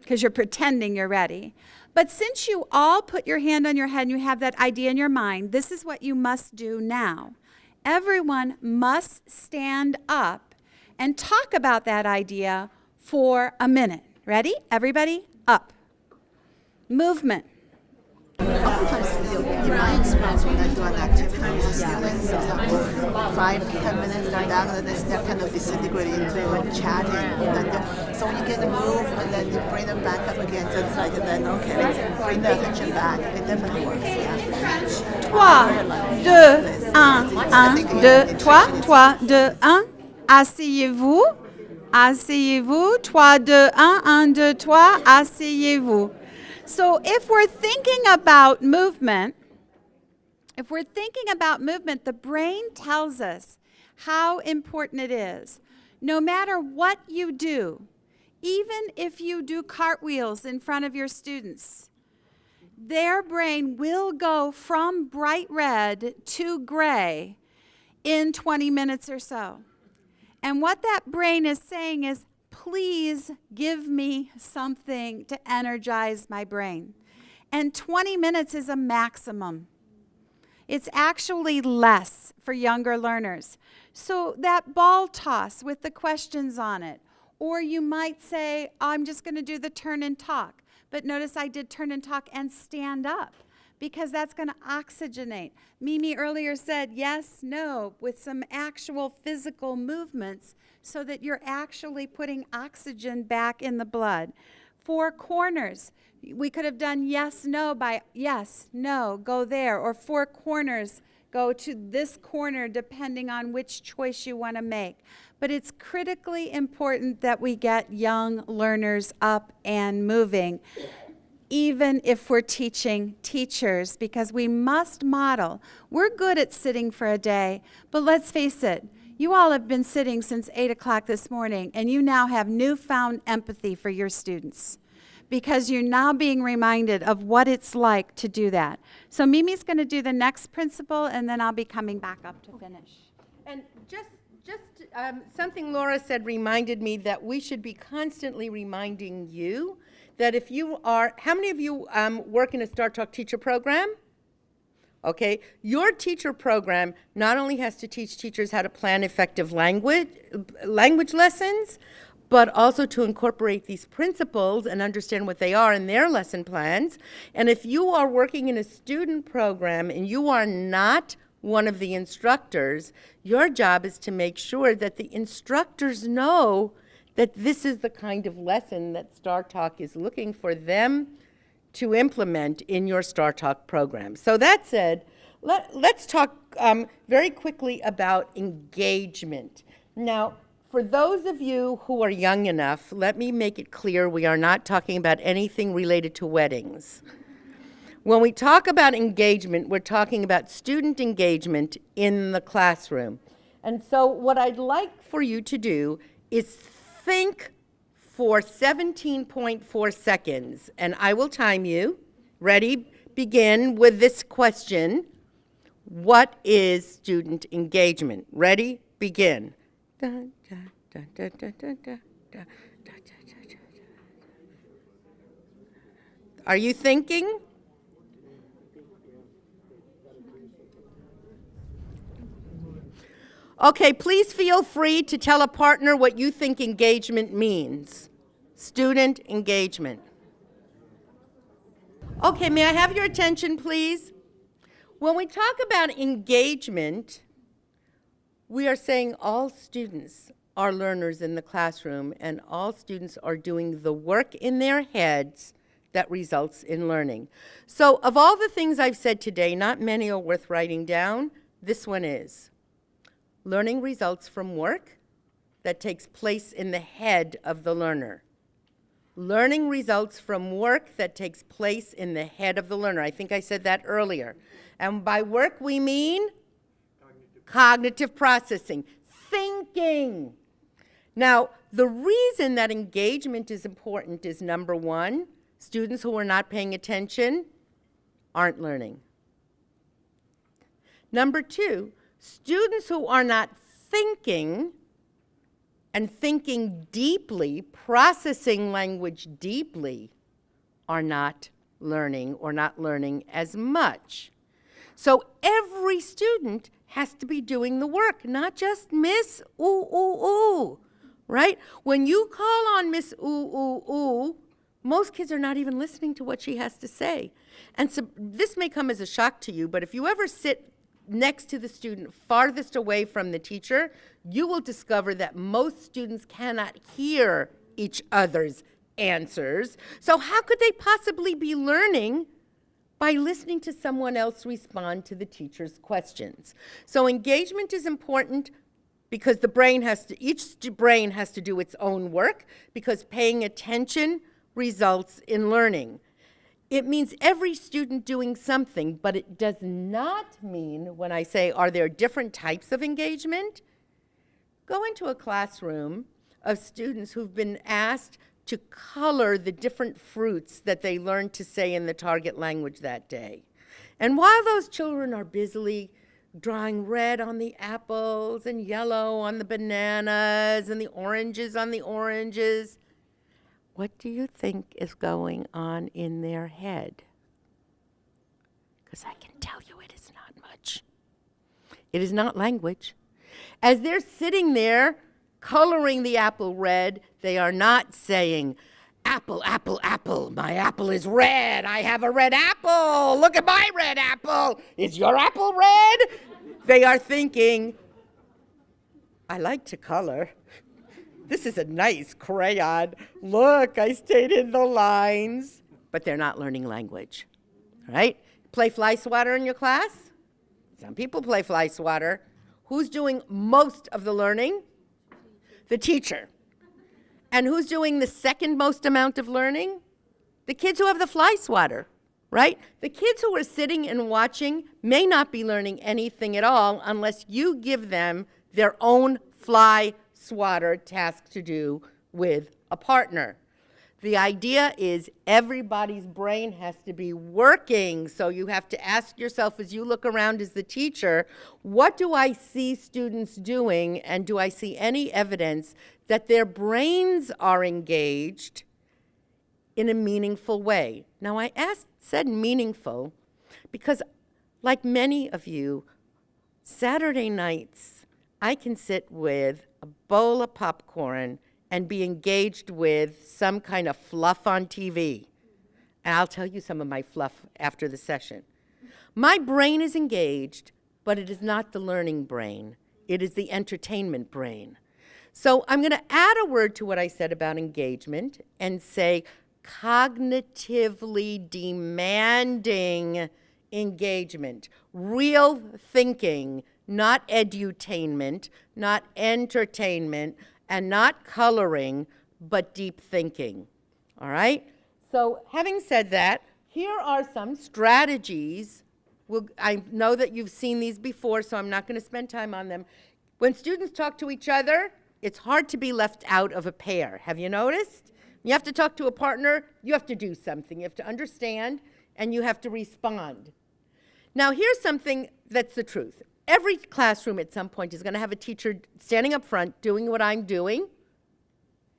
because you're pretending you're ready. But since you all put your hand on your head and you have that idea in your mind, this is what you must do now. Everyone must stand up and talk about that idea for a minute. Ready? Everybody up. Movement. Oftentimes, my experience when I do an activity with the students, 5-10 minutes they're done, and then they're kind of disintegrating into chatting. And so when you get them move and then you bring them back up again, so it's like, then okay, let's bring the attention back. It definitely works, yeah. 3, 2, 1, 1, 2, 3, 2, 1. Asseyez-vous. Asseyez-vous. 3, 2, 1, 1, 2, 3. Asseyez-vous. So if we're thinking about movement, the brain tells us how important it is. No matter what you do, even if you do cartwheels in front of your students, their brain will go from bright red to gray in 20 minutes or so. And what that brain is saying is, please give me something to energize my brain. And 20 minutes is a maximum. It's actually less for younger learners. So that ball toss with the questions on it, or you might say, I'm just going to do the turn and talk. But notice I did turn and talk and stand up, because that's going to oxygenate. Mimi earlier said yes, no, with some actual physical movements so that you're actually putting oxygen back in the blood. 4 corners. We could have done yes, no by yes, no, go there. Or 4 corners, go to this corner depending on which choice you want to make. But it's critically important that we get young learners up and moving, even if we're teaching teachers, because we must model. We're good at sitting for a day, but let's face it, you all have been sitting since 8 o'clock this morning, and you now have newfound empathy for your students, because you're now being reminded of what it's like to do that. So Mimi's going to do the next principle, and then I'll be coming back up to finish. And just something Laura said reminded me that we should be constantly reminding you that if you are, how many of you work in a STARTALK teacher program? Okay, your teacher program not only has to teach teachers how to plan effective language lessons, but also to incorporate these principles and understand what they are in their lesson plans. And if you are working in a student program and you are not one of the instructors, your job is to make sure that the instructors know that this is the kind of lesson that STARTALK is looking for them to implement in your STARTALK program. So that said, let's talk very quickly about engagement. Now, for those of you who are young enough, let me make it clear we are not talking about anything related to weddings. When we talk about engagement, we're talking about student engagement in the classroom. And so what I'd like for you to do is think for 17.4 seconds, and I will time you. Ready? Begin with this question. What is student engagement? Ready? Begin. Are you thinking? Okay, please feel free to tell a partner what you think engagement means. Student engagement. Okay, may I have your attention, please? When we talk about engagement, we are saying all students are learners in the classroom, and all students are doing the work in their heads that results in learning. So of all the things I've said today, not many are worth writing down. This one is. Learning results from work that takes place in the head of the learner. Learning results from work that takes place in the head of the learner. I think I said that earlier. And by work we mean cognitive processing, thinking. Now, the reason that engagement is important is, number one, students who are not paying attention aren't learning. Number two, students who are not thinking and thinking deeply, processing language deeply, are not learning or not learning as much. So every student has to be doing the work, not just Miss Ooh, ooh, ooh, right? When you call on Miss Ooh, ooh, ooh, most kids are not even listening to what she has to say. And so this may come as a shock to you, but if you ever sit next to the student farthest away from the teacher, you will discover that most students cannot hear each other's answers. So how could they possibly be learning by listening to someone else respond to the teacher's questions? So engagement is important because each brain has to do its own work, because paying attention results in learning. It means every student doing something, but it does not mean, when I say, are there different types of engagement? Go into a classroom of students who've been asked to color the different fruits that they learned to say in the target language that day. And while those children are busily drawing red on the apples and yellow on the bananas and the oranges on the oranges, what do you think is going on in their head? Because I can tell you it is not much. It is not language. As they're sitting there coloring the apple red, they are not saying, apple, apple, apple, my apple is red, I have a red apple, look at my red apple, is your apple red? They are thinking, I like to color. This is a nice crayon. Look, I stayed in the lines. But they're not learning language, right? Play fly swatter in your class? Some people play fly swatter. Who's doing most of the learning? The teacher. And who's doing the second most amount of learning? The kids who have the fly swatter, right? The kids who are sitting and watching may not be learning anything at all unless you give them their own fly swatter task to do with a partner. The idea is everybody's brain has to be working, so you have to ask yourself as you look around as the teacher, what do I see students doing, and do I see any evidence that their brains are engaged in a meaningful way? Now I said meaningful because, like many of you, Saturday nights I can sit with a bowl of popcorn and be engaged with some kind of fluff on TV. And I'll tell you some of my fluff after the session. My brain is engaged, but it is not the learning brain. It is the entertainment brain. So I'm going to add a word to what I said about engagement and say cognitively demanding engagement, real thinking, not edutainment, not entertainment, and not coloring, but deep thinking. All right? So having said that, here are some strategies. I know that you've seen these before, so I'm not going to spend time on them. When students talk to each other, it's hard to be left out of a pair. Have you noticed? You have to talk to a partner, you have to do something. You have to understand, and you have to respond. Now, here's something that's the truth. Every classroom at some point is going to have a teacher standing up front doing what I'm doing,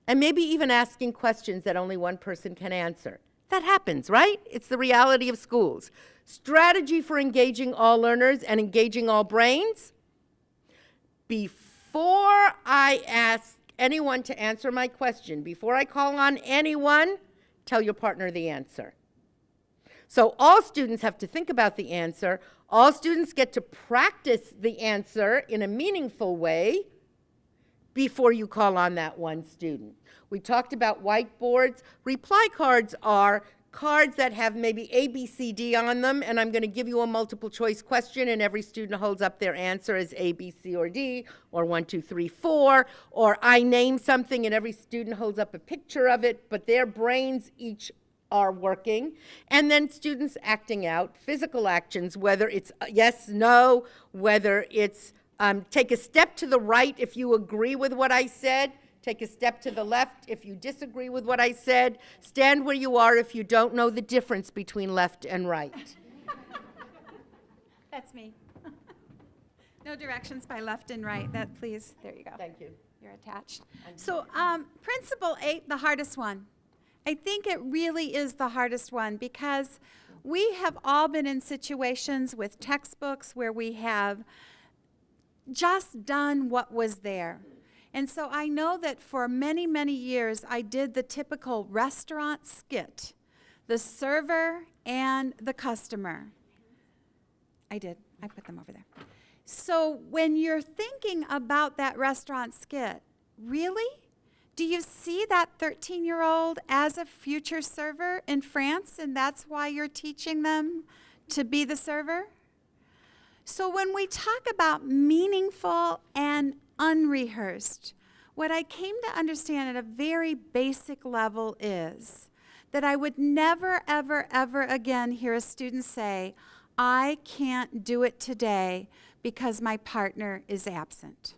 and maybe even asking questions that only one person can answer. That happens, right? It's the reality of schools. Strategy for engaging all learners and engaging all brains. Before I ask anyone to answer my question, before I call on anyone, tell your partner the answer. So all students have to think about the answer. All students get to practice the answer in a meaningful way before you call on that one student. We talked about whiteboards. Reply cards are cards that have maybe A, B, C, D on them, and I'm going to give you a multiple choice question, and every student holds up their answer as A, B, C, or D, or 1, 2, 3, 4, or I name something, and every student holds up a picture of it, but their brains each are working. And then students acting out physical actions, whether it's yes, no, whether it's take a step to the right if you agree with what I said, take a step to the left if you disagree with what I said, stand where you are if you don't know the difference between left and right. That's me. No directions by left and right. That, please. There you go. Thank you. You're attached. So principle 8, the hardest one. I think it really is the hardest one because we have all been in situations with textbooks where we have just done what was there. And so I know that for many, many years, I did the typical restaurant skit, the server and the customer. I did. I put them over there. So when you're thinking about that restaurant skit, really? Do you see that 13-year-old as a future server in France, and that's why you're teaching them to be the server? So when we talk about meaningful and unrehearsed, what I came to understand at a very basic level is that I would never, ever, ever again hear a student say, I can't do it today because my partner is absent.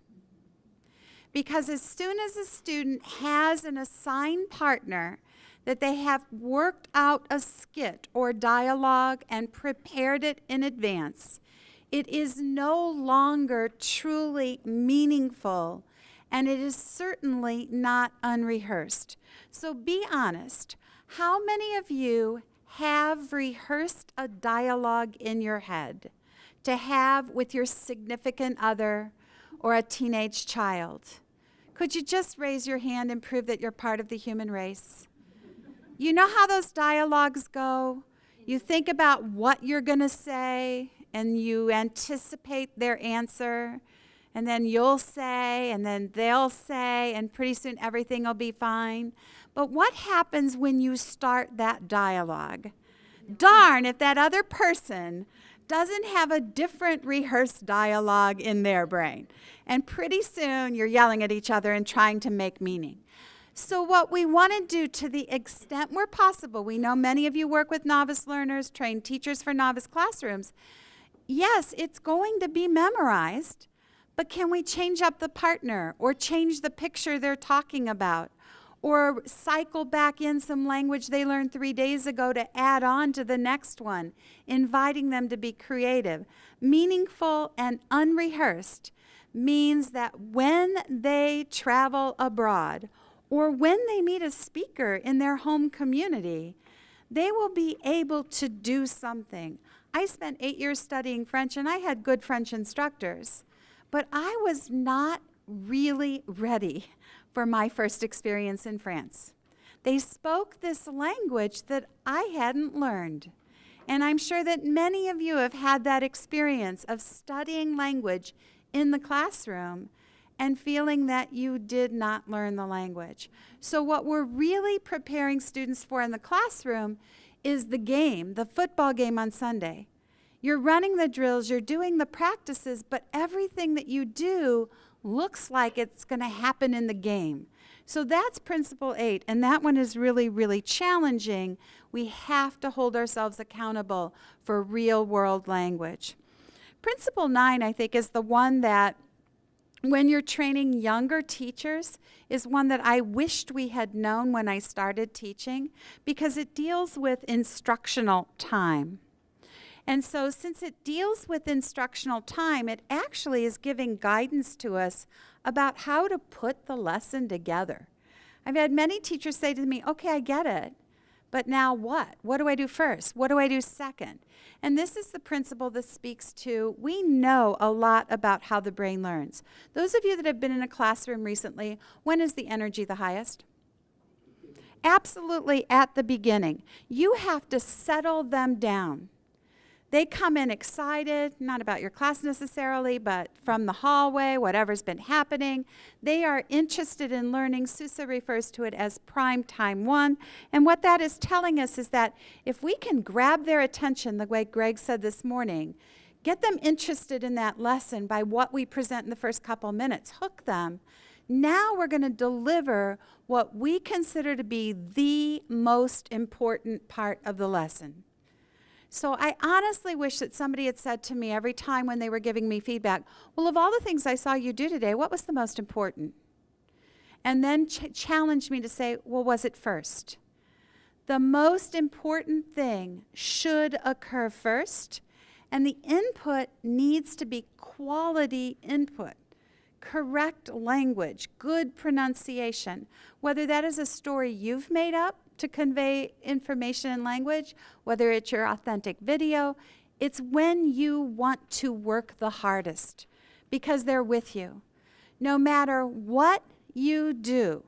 Because as soon as a student has an assigned partner, that they have worked out a skit or dialogue and prepared it in advance, it is no longer truly meaningful, and it is certainly not unrehearsed. So be honest. How many of you have rehearsed a dialogue in your head to have with your significant other or a teenage child? Could you just raise your hand and prove that you're part of the human race? You know how those dialogues go? You think about what you're going to say, and you anticipate their answer, and then you'll say, and then they'll say, and pretty soon everything will be fine. But what happens when you start that dialogue? Darn if that other person doesn't have a different rehearsed dialogue in their brain. And pretty soon you're yelling at each other and trying to make meaning. So what we want to do, to the extent we're possible, we know many of you work with novice learners, train teachers for novice classrooms. Yes, it's going to be memorized, but can we change up the partner or change the picture they're talking about? Or cycle back in some language they learned 3 days ago to add on to the next one, inviting them to be creative. Meaningful and unrehearsed means that when they travel abroad or when they meet a speaker in their home community, they will be able to do something. I spent 8 years studying French, and I had good French instructors, but I was not really ready for my first experience in France. They spoke this language that I hadn't learned. And I'm sure that many of you have had that experience of studying language in the classroom and feeling that you did not learn the language. So what we're really preparing students for in the classroom is the game, the football game on Sunday. You're running the drills, you're doing the practices, but everything that you do looks like it's going to happen in the game. So that's Principle 8, and that one is really, really challenging. We have to hold ourselves accountable for real-world language. Principle 9, I think, is the one that, when you're training younger teachers, is one that I wished we had known when I started teaching, because it deals with instructional time. And so since it deals with instructional time, it actually is giving guidance to us about how to put the lesson together. I've had many teachers say to me, okay, I get it, but now what? What do I do first? What do I do second? And this is the principle that speaks to, we know a lot about how the brain learns. Those of you that have been in a classroom recently, when is the energy the highest? Absolutely at the beginning. You have to settle them down. They come in excited, not about your class necessarily, but from the hallway, whatever's been happening. They are interested in learning. Susa refers to it as prime time 1. And what that is telling us is that if we can grab their attention, the way Greg said this morning, get them interested in that lesson by what we present in the first couple minutes, hook them. Now we're going to deliver what we consider to be the most important part of the lesson. So I honestly wish that somebody had said to me every time when they were giving me feedback, well, of all the things I saw you do today, what was the most important? And then challenged me to say, well, was it first? The most important thing should occur first, and the input needs to be quality input. Correct language, good pronunciation, whether that is a story you've made up to convey information in language, whether it's your authentic video, it's when you want to work the hardest because they're with you. no matter what you do,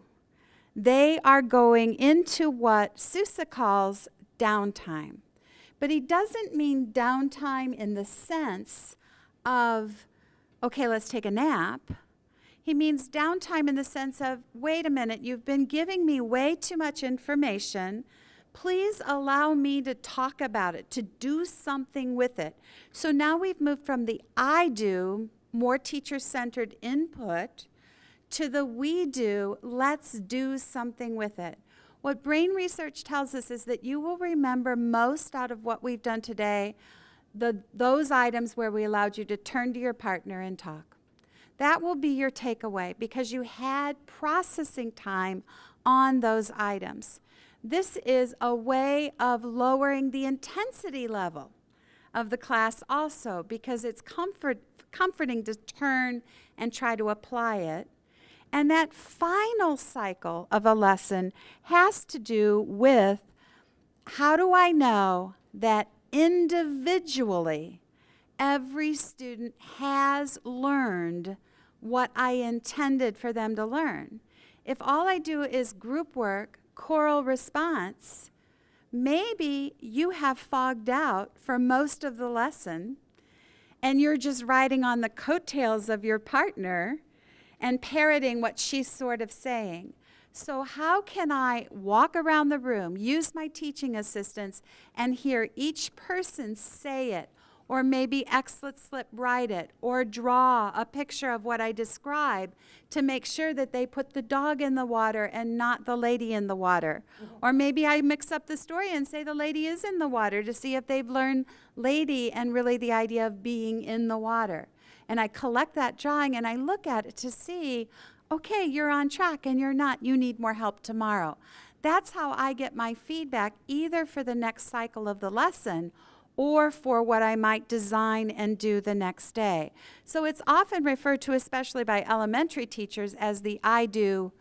they are going into what Sousa calls downtime. But he doesn't mean downtime in the sense of, okay, let's take a nap. He means downtime in the sense of, wait a minute, you've been giving me way too much information. Please allow me to talk about it, to do something with it. So now we've moved from the I do, more teacher-centered input, to the we do, let's do something with it. What brain research tells us is that you will remember most out of what we've done today, those items where we allowed you to turn to your partner and talk. That will be your takeaway because you had processing time on those items. This is a way of lowering the intensity level of the class also because it's comforting to turn and try to apply it. And that final cycle of a lesson has to do with how do I know that individually every student has learned what I intended for them to learn. If all I do is group work, choral response, maybe you have fogged out for most of the lesson and you're just riding on the coattails of your partner and parroting what she's sort of saying. So how can I walk around the room, use my teaching assistants, and hear each person say it, or maybe Xlet slip write it, or draw a picture of what I describe to make sure that they put the dog in the water and not the lady in the water. Or maybe I mix up the story and say the lady is in the water to see if they've learned lady and really the idea of being in the water. And I collect that drawing and I look at it to see, okay, you're on track and you're not. You need more help tomorrow. That's how I get my feedback either for the next cycle of the lesson or for what I might design and do the next day. So it's often referred to, especially by elementary teachers, as the I do,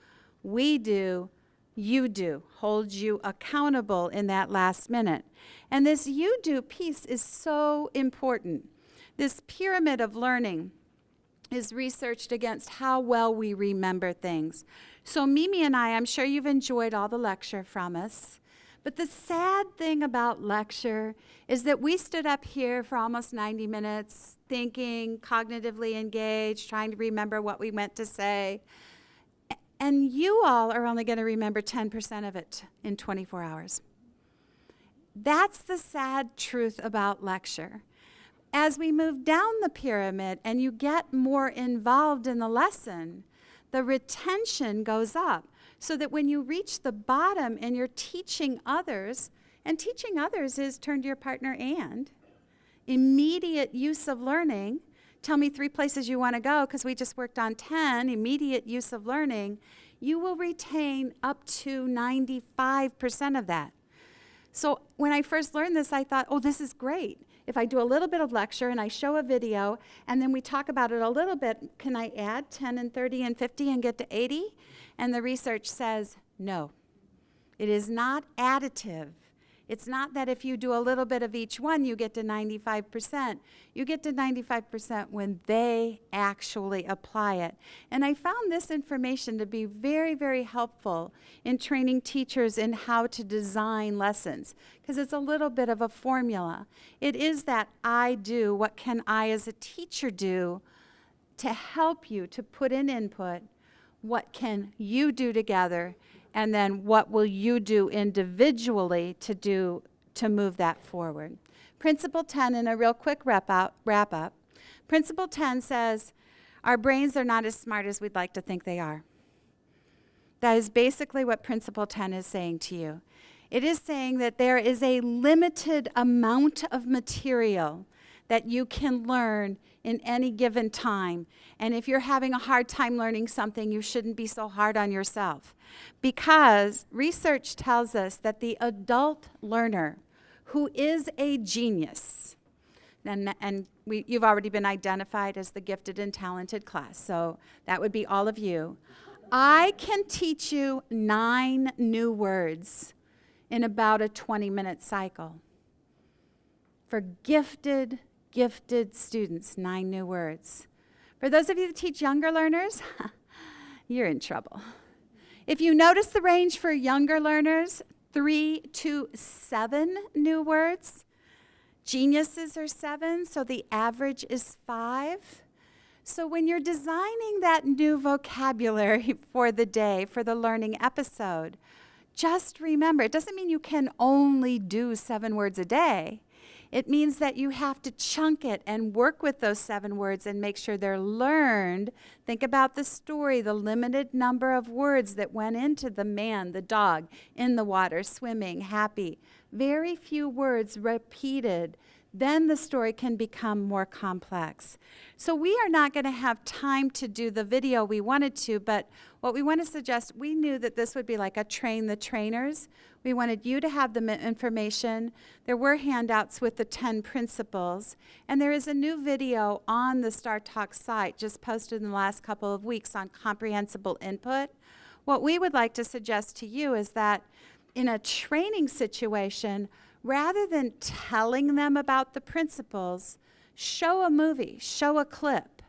we do, you do. Holds you accountable in that last minute. And this you do piece is so important. This pyramid of learning is researched against how well we remember things. So Mimi and I'm sure you've enjoyed all the lecture from us. But the sad thing about lecture is that we stood up here for almost 90 minutes thinking, cognitively engaged, trying to remember what we meant to say. And you all are only going to remember 10% of it in 24 hours. That's the sad truth about lecture. As we move down the pyramid and you get more involved in the lesson, the retention goes up so that when you reach the bottom and you're teaching others, and teaching others is turn to your partner and immediate use of learning. Tell me 3 places you want to go because we just worked on 10, immediate use of learning. You will retain up to 95% of that. So when I first learned this, I thought, oh, this is great. If I do a little bit of lecture and I show a video and then we talk about it a little bit, can I add 10 and 30 and 50 and get to 80? And the research says no. It is not additive. It's not that if you do a little bit of each one, you get to 95%. You get to 95% when they actually apply it. And I found this information to be very, very helpful in training teachers in how to design lessons, because it's a little bit of a formula. It is that I do, what can I as a teacher do to help you to put in input, what can you do together, and then what will you do individually to move that forward. Principle 10, in a real quick wrap up. Principle 10 says, our brains are not as smart as we'd like to think they are. That is basically what Principle 10 is saying to you. It is saying that there is a limited amount of material that you can learn in any given time. And if you're having a hard time learning something, you shouldn't be so hard on yourself. Because research tells us that the adult learner who is a genius, and you've already been identified as the gifted and talented class, so that would be all of you. I can teach you 9 new words in about a 20-minute cycle. For gifted students, 9 new words. For those of you that teach younger learners, you're in trouble. If you notice the range for younger learners, 3 to 7 new words. Geniuses are 7, so the average is 5. So when you're designing that new vocabulary for the day, for the learning episode, just remember, it doesn't mean you can only do 7 words a day. It means that you have to chunk it and work with those 7 words and make sure they're learned. Think about the story, the limited number of words that went into the man, the dog, in the water, swimming, happy. Very few words repeated. Then the story can become more complex. So we are not going to have time to do the video we wanted to, but what we want to suggest, we knew that this would be like a train the trainers. We wanted you to have the information. There were handouts with the 10 principles, and there is a new video on the STARTALK site just posted in the last couple of weeks on Comprehensible Input. What we would like to suggest to you is that in a training situation, rather than telling them about the principles, show a movie, show a clip,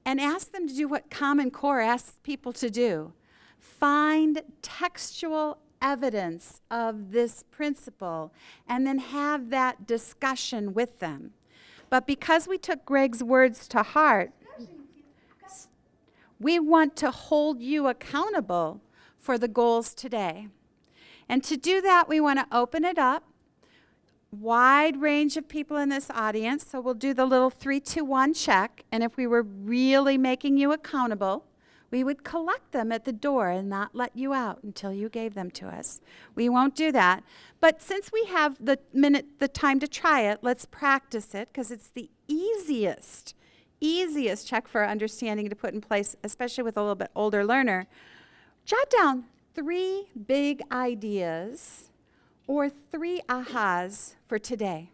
and ask them to do what Common Core asks people to do. Find textual evidence of this principle and then have that discussion with them. But because we took Greg's words to heart, we want to hold you accountable for the goals today. And to do that, we want to open it up. Wide range of people in this audience, so we'll do the little 3, 2, 1 check, and if we were really making you accountable, we would collect them at the door and not let you out until you gave them to us. We won't do that, but since we have the time to try it, let's practice it, because it's the easiest check for understanding to put in place, especially with a little bit older learner. Jot down 3 big ideas or 3 ahas for today.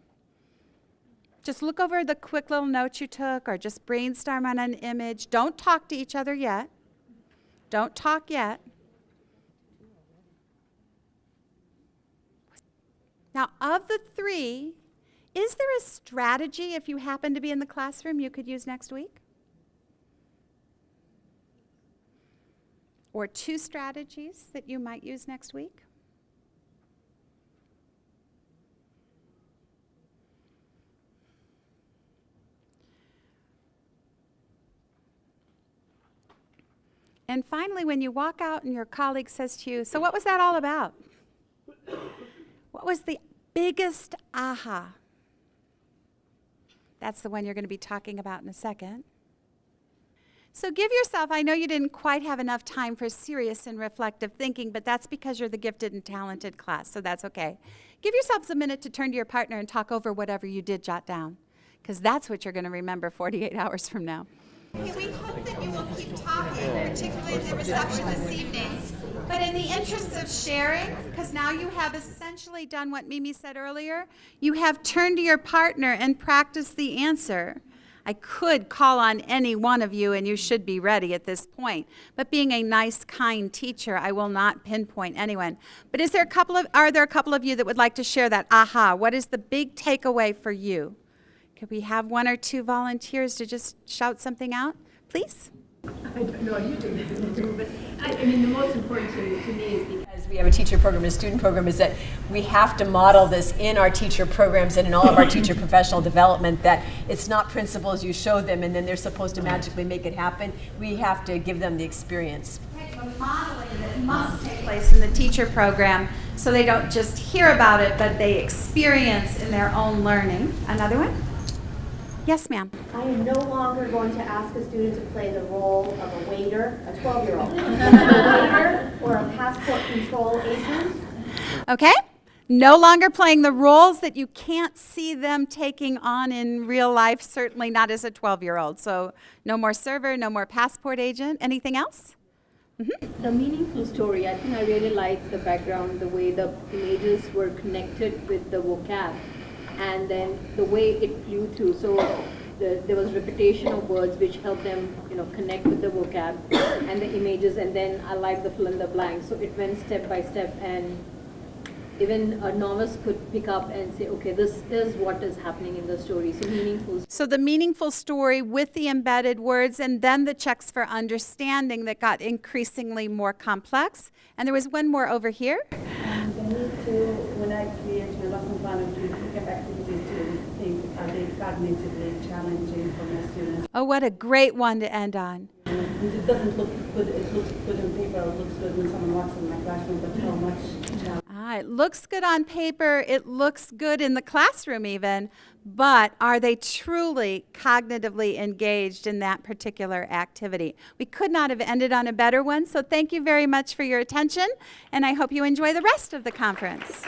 Just look over the quick little notes you took or just brainstorm on an image. Don't talk to each other yet. Don't talk yet. Now, of the 3, is there a strategy if you happen to be in the classroom you could use next week? Or 2 strategies that you might use next week? And finally, when you walk out and your colleague says to you, so what was that all about? What was the biggest aha? That's the one you're going to be talking about in a second. So give yourself, I know you didn't quite have enough time for serious and reflective thinking, but that's because you're the gifted and talented class, so that's okay. Give yourselves a minute to turn to your partner and talk over whatever you did jot down, because that's what you're going to remember 48 hours from now. Okay, we hope that you will keep talking, particularly in the reception this evening. But in the interest of sharing, because now you have essentially done what Mimi said earlier, you have turned to your partner and practiced the answer. I could call on any one of you, and you should be ready at this point. But being a nice, kind teacher, I will not pinpoint anyone. But are there a couple of you that would like to share that aha? What is the big takeaway for you? Could we have 1 or 2 volunteers to just shout something out, please? I don't know, you do this, but I mean, the most important thing to me is because we have a teacher program and a student program is that we have to model this in our teacher programs and in all of our teacher professional development, that it's not principles you show them and then they're supposed to magically make it happen. We have to give them the experience. Right, the modeling that must take place in the teacher program so they don't just hear about it, but they experience in their own learning. Another one? Yes, ma'am. I am no longer going to ask a student to play the role of a waiter, a 12-year-old, a waiter or a passport control agent. Okay. No longer playing the roles that you can't see them taking on in real life, certainly not as a 12-year-old. So no more server, no more passport agent. Anything else? Mm-hmm. The meaningful story, I think I really liked the background, the way the images were connected with the vocab. And then the way it flew through, so there was repetition of words which helped them, connect with the vocab and the images, and then I like the fill in the blank. So it went step by step, and even a novice could pick up and say, okay, this is what is happening in the story. So meaningful. So the meaningful story with the embedded words and then the checks for understanding that got increasingly more complex. And there was one more over here. And they need to, when I create my lesson plan and do pickup activities to think, are they cognitively challenging for my students? Oh, what a great one to end on. It doesn't look good, it looks good on paper, it looks good when someone walks in my classroom, but how much It looks good on paper, it looks good in the classroom even, but are they truly cognitively engaged in that particular activity? We could not have ended on a better one, so thank you very much for your attention, and I hope you enjoy the rest of the conference.